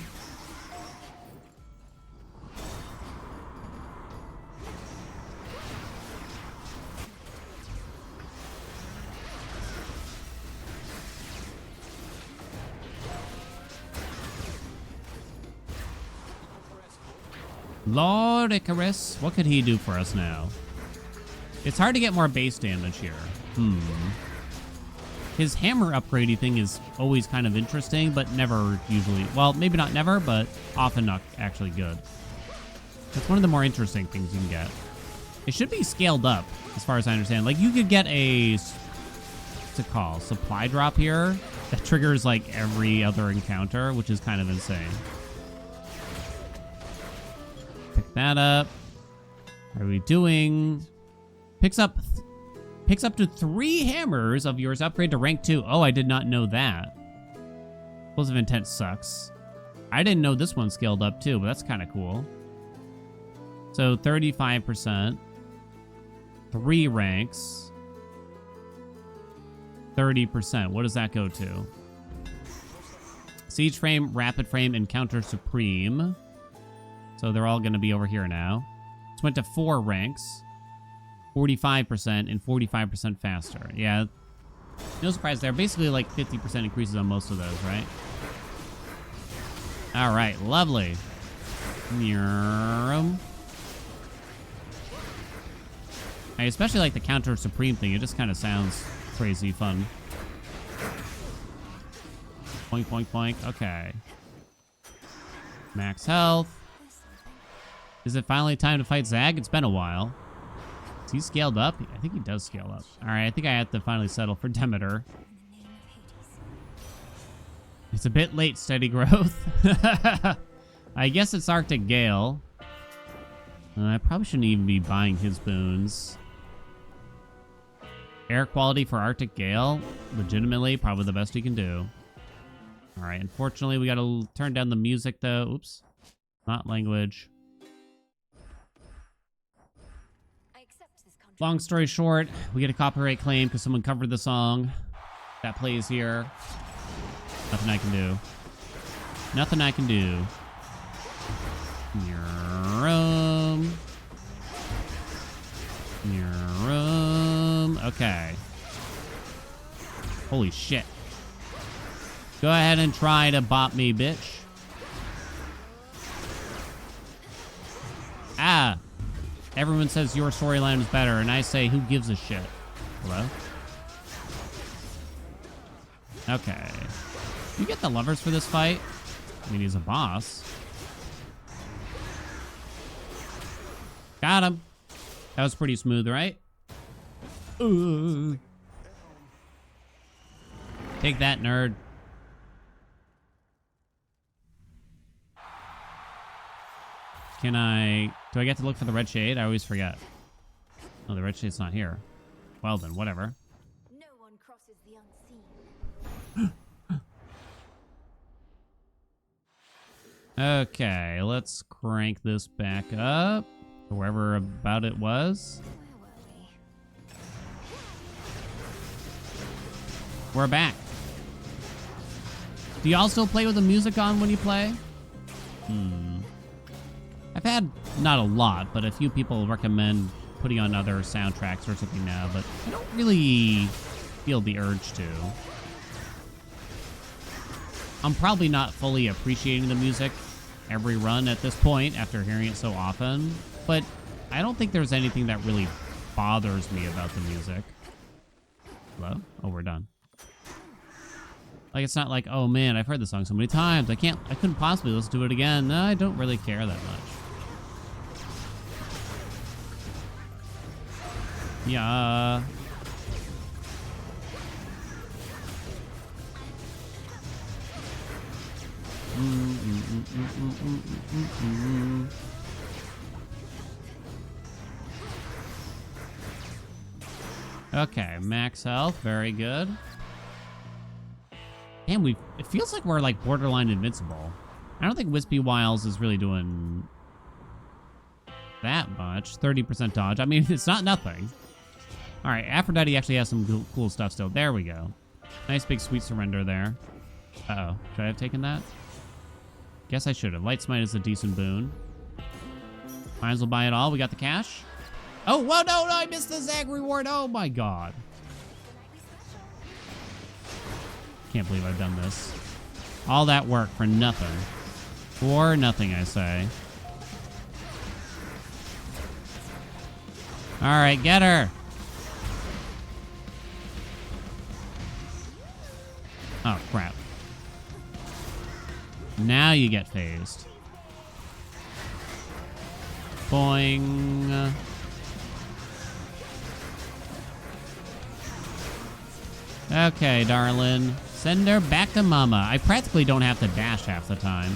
Lord Icarus, what could he do for us now? It's hard to get more base damage here. His hammer upgradey thing is always kind of interesting, but never usually, well, maybe not never, but often not actually good. That's one of the more interesting things you can get. It should be scaled up, as far as I understand. Like, you could get a, what's it called, supply drop here that triggers, like, every other encounter, which is kind of insane. Pick that up. How are we doing? Picks up to 3 hammers of yours. Upgrade to rank 2. Oh, I did not know that. Explosive Intent sucks. I didn't know this one scaled up too, but that's kind of cool. So 35%. 3 ranks. 30%. What does that go to? Siege Frame, Rapid Frame, and Counter Supreme. So they're all going to be over here now. This went to 4 ranks. 45% and 45% faster. Yeah, no surprise there. Basically like 50% increases on most of those, right? All right, lovely. I especially like the Counter Supreme thing. It just kind of sounds crazy fun. Boink, boink, boink. Okay. Max health. Is it finally time to fight Zag? It's been a while. Is he scaled up? I think he does scale up. All right, I think I have to finally settle for Demeter. It's a bit late, steady growth. I guess it's Arctic Gale. I probably shouldn't even be buying his boons. Air quality for Arctic Gale, legitimately, probably the best you can do. All right, unfortunately, we got to turn down the music, though. Oops, not language. Long story short, we get a copyright claim because someone covered the song that plays here. Nothing I can do. Nothing I can do. Okay. Holy shit. Go ahead and try to bop me, bitch. Ah. Everyone says your storyline is better, and I say, who gives a shit? Hello? Okay. You get the lovers for this fight? I mean, he's a boss. Got him. That was pretty smooth, right? Ooh. Take that, nerd. Do I get to look for the red shade? I always forget. Oh, the red shade's not here. Well then, whatever.
No one crosses the unseen.
Okay, let's crank this back up. Wherever about it was.
Where were we?
We're back. Do y'all still play with the music on when you play? I've had, not a lot, but a few people recommend putting on other soundtracks or something now, but I don't really feel the urge to. I'm probably not fully appreciating the music every run at this point after hearing it so often, but I don't think there's anything that really bothers me about the music. Hello? Oh, we're done. Like, it's not like, oh man, I've heard the song so many times. I couldn't possibly listen to it again. No, I don't really care that much. Yeah. Okay, max health, very good. Damn, it feels like we're like borderline invincible. I don't think Wispy Wiles is really doing that much. 30% dodge. I mean, it's not nothing. All right, Aphrodite actually has some cool stuff still. There we go. Nice big sweet surrender there. Uh-oh. Should I have taken that? Guess I should have. Light Smite is a decent boon. Might as well buy it all. We got the cash. Oh, whoa, no, I missed the Zag reward. Oh, my God. Can't believe I've done this. All that work for nothing. For nothing, I say. All right, get her. Oh, crap. Now you get phased. Boing. Okay, darling. Send her back to mama. I practically don't have to dash half the time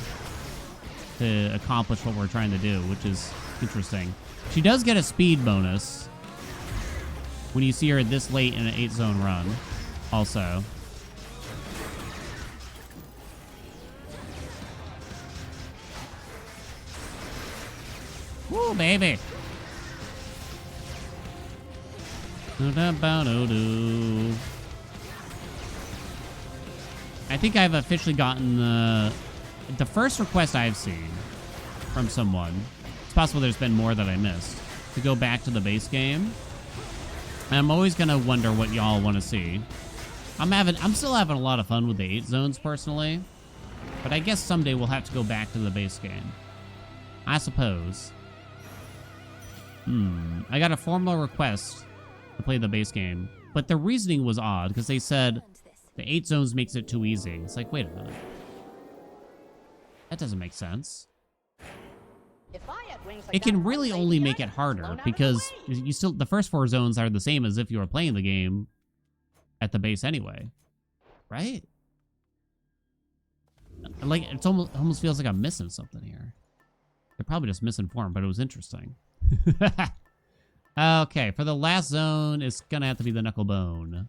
to accomplish what we're trying to do, which is interesting. She does get a speed bonus when you see her this late in an 8-zone run, also. Woo, baby. I think I've officially gotten the first request I've seen from someone. It's possible there's been more that I missed to go back to the base game. And I'm always gonna wonder what y'all want to see. I'm still having a lot of fun with the 8 zones personally, but I guess someday we'll have to go back to the base game, I suppose. I got a formal request to play the base game, but the reasoning was odd because they said The 8 zones makes it too easy. It's like, wait a minute. That doesn't make sense.
If I had wings like
It can
that,
really
I'd
only
say
make
the
it
earth
harder
blown out of the
because
way.
you still the first 4 zones are the same as if you were playing the game at the base anyway, right? Like it's almost feels like I'm missing something here. They're probably just misinformed, but it was interesting. Okay, for the last zone, it's gonna have to be the knuckle bone.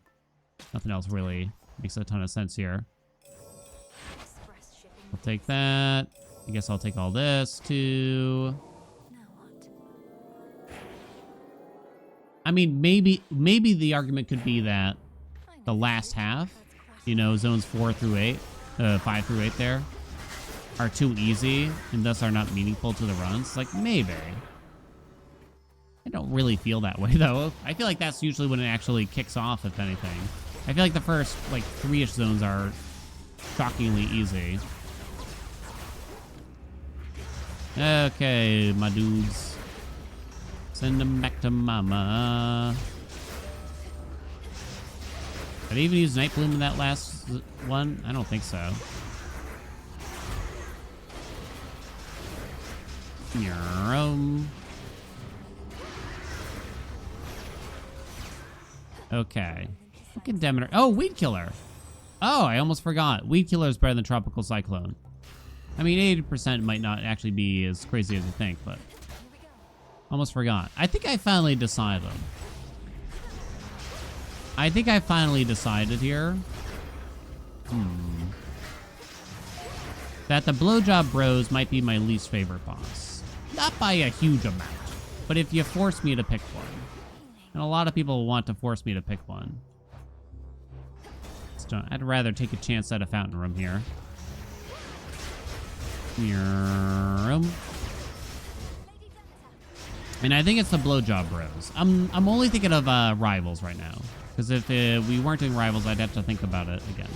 Nothing else really makes a ton of sense here.
Express shipping.
I'll take that. I guess I'll take all this too.
Now what?
I mean, maybe the argument could be that
I know
the last half, you know, zones 4 through 8, 5 through 8 there, are too easy and thus are not meaningful to the runs. Like, maybe. I don't really feel that way, though. I feel like that's usually when it actually kicks off, if anything. I feel like the first, like, 3-ish zones are shockingly easy. Okay, my dudes. Send them back to mama. Did I even use Night Bloom in that last one? I don't think so. Okay. Fucking Demeter. Oh, Weed Killer. Oh, I almost forgot. Weed Killer is better than Tropical Cyclone. I mean, 80% might not actually be as crazy as you think, but almost forgot. I think I finally decided. I think I finally decided here. That the Blowjob Bros might be my least favorite boss. Not by a huge amount, but if you force me to pick one. And a lot of people want to force me to pick one. So I'd rather take a chance at a fountain room here. And I think it's the Blowjob Bros. I'm only thinking of rivals right now. Because if we weren't doing rivals, I'd have to think about it again.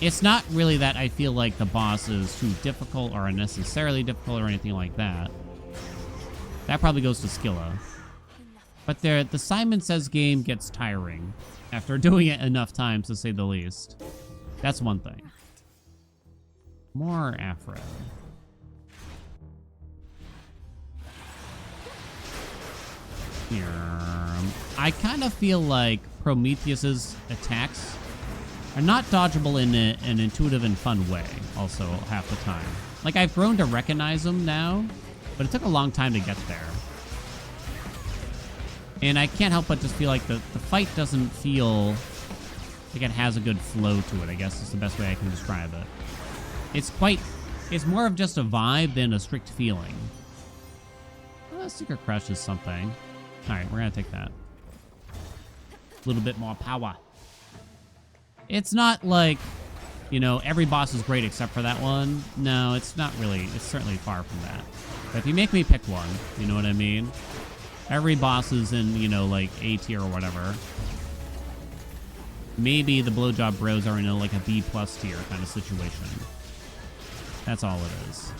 It's not really that I feel like the boss is too difficult or unnecessarily difficult or anything like that. That probably goes to Skilla. But the Simon Says game gets tiring after doing it enough times, to say the least. That's one thing. More Afro. Here. I kind of feel like Prometheus's attacks are not dodgeable in an intuitive and fun way, also, half the time. Like, I've grown to recognize them now, but it took a long time to get there. And I can't help but just feel like the fight doesn't feel like it has a good flow to it, I guess is the best way I can describe it. It's more of just a vibe than a strict feeling. Well, Secret Crush is something. Alright, we're gonna take that. A little bit more power. It's not like, you know, every boss is great except for that one. No, it's not really. It's certainly far from that. But if you make me pick one, you know what I mean? Every boss is in, you know, like A tier or whatever. Maybe the Blowjob Bros are in a, like a B+ tier kind of situation. That's all it is.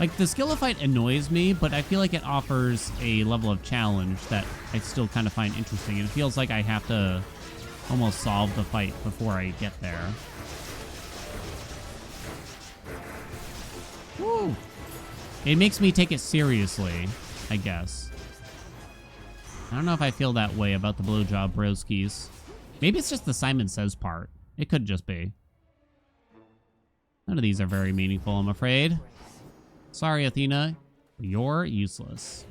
Like, the Skilla fight annoys me, but I feel like it offers a level of challenge that I still kind of find interesting. And it feels like I have to almost solve the fight before I get there. Woo! It makes me take it seriously, I guess. I don't know if I feel that way about the Blowjob Broskis. Maybe it's just the Simon Says part. It could just be. None of these are very meaningful, I'm afraid. Sorry, Athena. You're useless.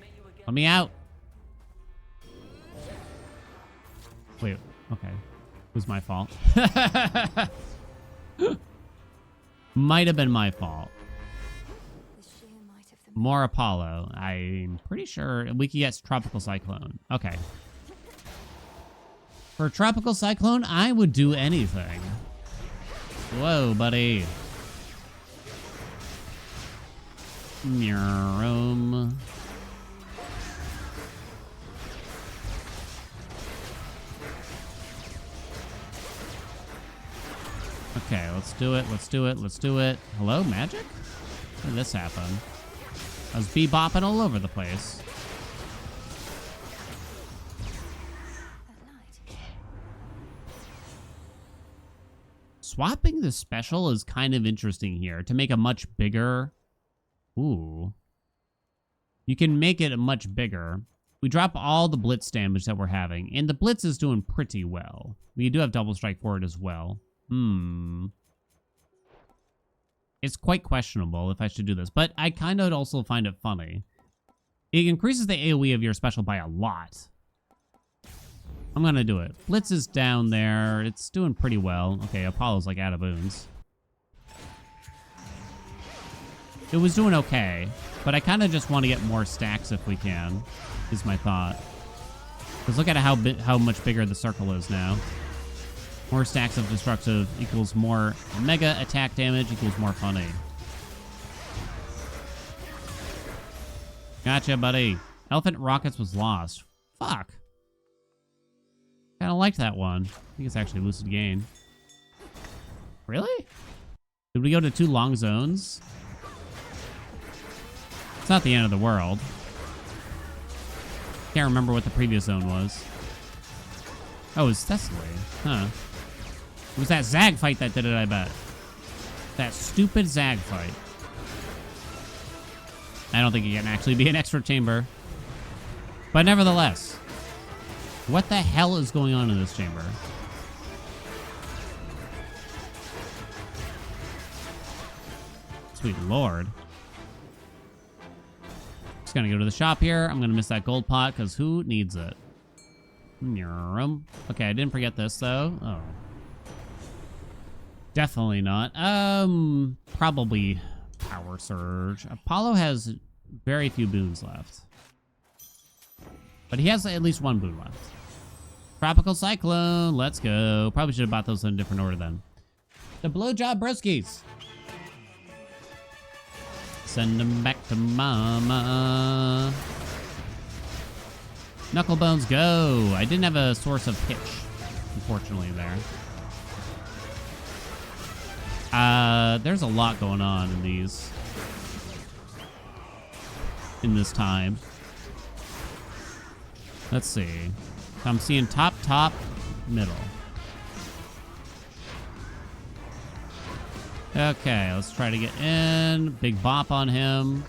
Let me out. Wait, okay. It was my fault. Might have been my fault.
The sheer might of the
More Apollo. I'm pretty sure we could get Tropical Cyclone. Okay. For Tropical Cyclone, I would do anything. Whoa, buddy. Okay, let's do it. Let's do it. Let's do it. Hello, magic? How did this happen? I was bebopping all over the place. Swapping the special is kind of interesting here to make a much bigger. Ooh. You can make it a much bigger. We drop all the blitz damage that we're having, and the blitz is doing pretty well. We do have double strike for it as well. It's quite questionable if I should do this, but I kind of also find it funny. It increases the AoE of your special by a lot. I'm gonna do it. Blitz is down there. It's doing pretty well. Okay, Apollo's like out of boons. It was doing okay, but I kind of just want to get more stacks if we can, is my thought. Because look at how much bigger the circle is now. More stacks of destructive equals more mega attack damage equals more funny. Gotcha, buddy. Elephant Rockets was lost. Fuck. Kind of liked that one. I think it's actually Lucid Gain. Really? Did we go to 2 long zones? It's not the end of the world. Can't remember what the previous zone was. Oh, it's Thessaly. Huh. It was that Zag fight that did it, I bet. That stupid Zag fight. I don't think it can actually be an extra chamber. But nevertheless. What the hell is going on in this chamber? Sweet lord. Just gonna go to the shop here. I'm gonna miss that gold pot, because who needs it? Okay, I didn't forget this, though. Oh. Definitely not. Probably Power Surge. Apollo has very few boons left. But he has at least 1 boon left. Tropical Cyclone. Let's go. Probably should have bought those in a different order then. The Blowjob Broskies. Send them back to mama. Knucklebones, go. I didn't have a source of pitch, unfortunately, there. There's a lot going on in these. In this time. Let's see. I'm seeing top, middle. Okay, let's try to get in. Big bop on him.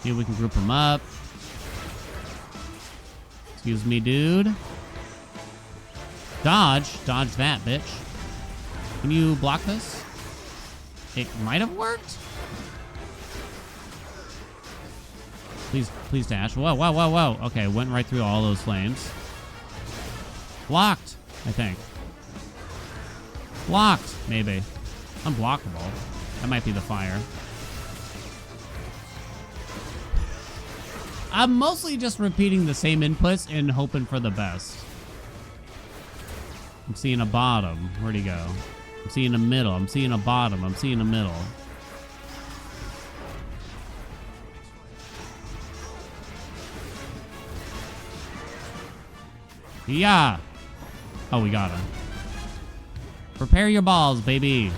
See if we can group him up. Excuse me, dude. Dodge. Dodge that, bitch. Can you block this? It might have worked. Please dash. Whoa, whoa, whoa, whoa. Okay, went right through all those flames. Blocked, I think. Blocked, maybe. Unblockable. That might be the fire. I'm mostly just repeating the same inputs and hoping for the best. I'm seeing a bottom. Where'd he go? I'm seeing a middle. I'm seeing a bottom. I'm seeing a middle. Yeah. Oh, we got him. Prepare your balls, baby.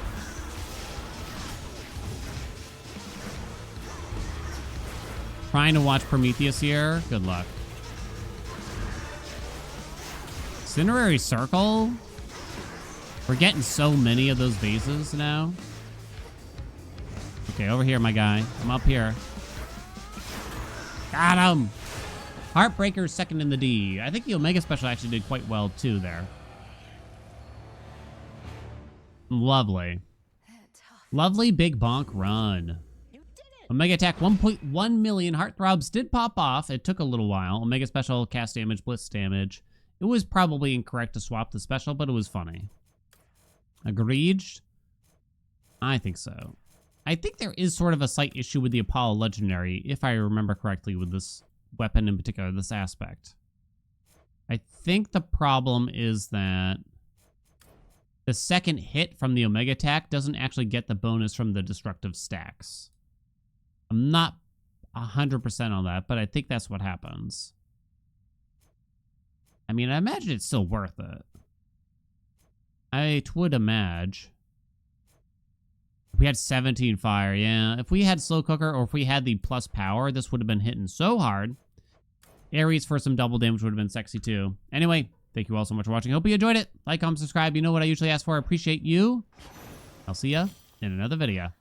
Trying to watch Prometheus here. Good luck. Cinerary Circle? We're getting so many of those bases now. Okay, over here, my guy. I'm up here. Got him! Heartbreaker's second in the D. I think the Omega Special actually did quite well, too, there. Lovely. Lovely big bonk run. Omega Attack 1.1 million. Heartthrobs did pop off. It took a little while. Omega Special, cast damage, blitz damage. It was probably incorrect to swap the special, but it was funny. Agreed? I think so. I think there is sort of a slight issue with the Apollo Legendary, if I remember correctly, with this weapon in particular, this aspect. I think the problem is that the second hit from the Omega Attack doesn't actually get the bonus from the destructive stacks. I'm not 100% on that, but I think that's what happens. I mean, I imagine it's still worth it. I would imagine. If we had 17 fire, yeah. If we had slow cooker or if we had the plus power, this would have been hitting so hard. Ares for some double damage would have been sexy too. Anyway, thank you all so much for watching. Hope you enjoyed it. Like, comment, subscribe. You know what I usually ask for. I appreciate you. I'll see ya in another video.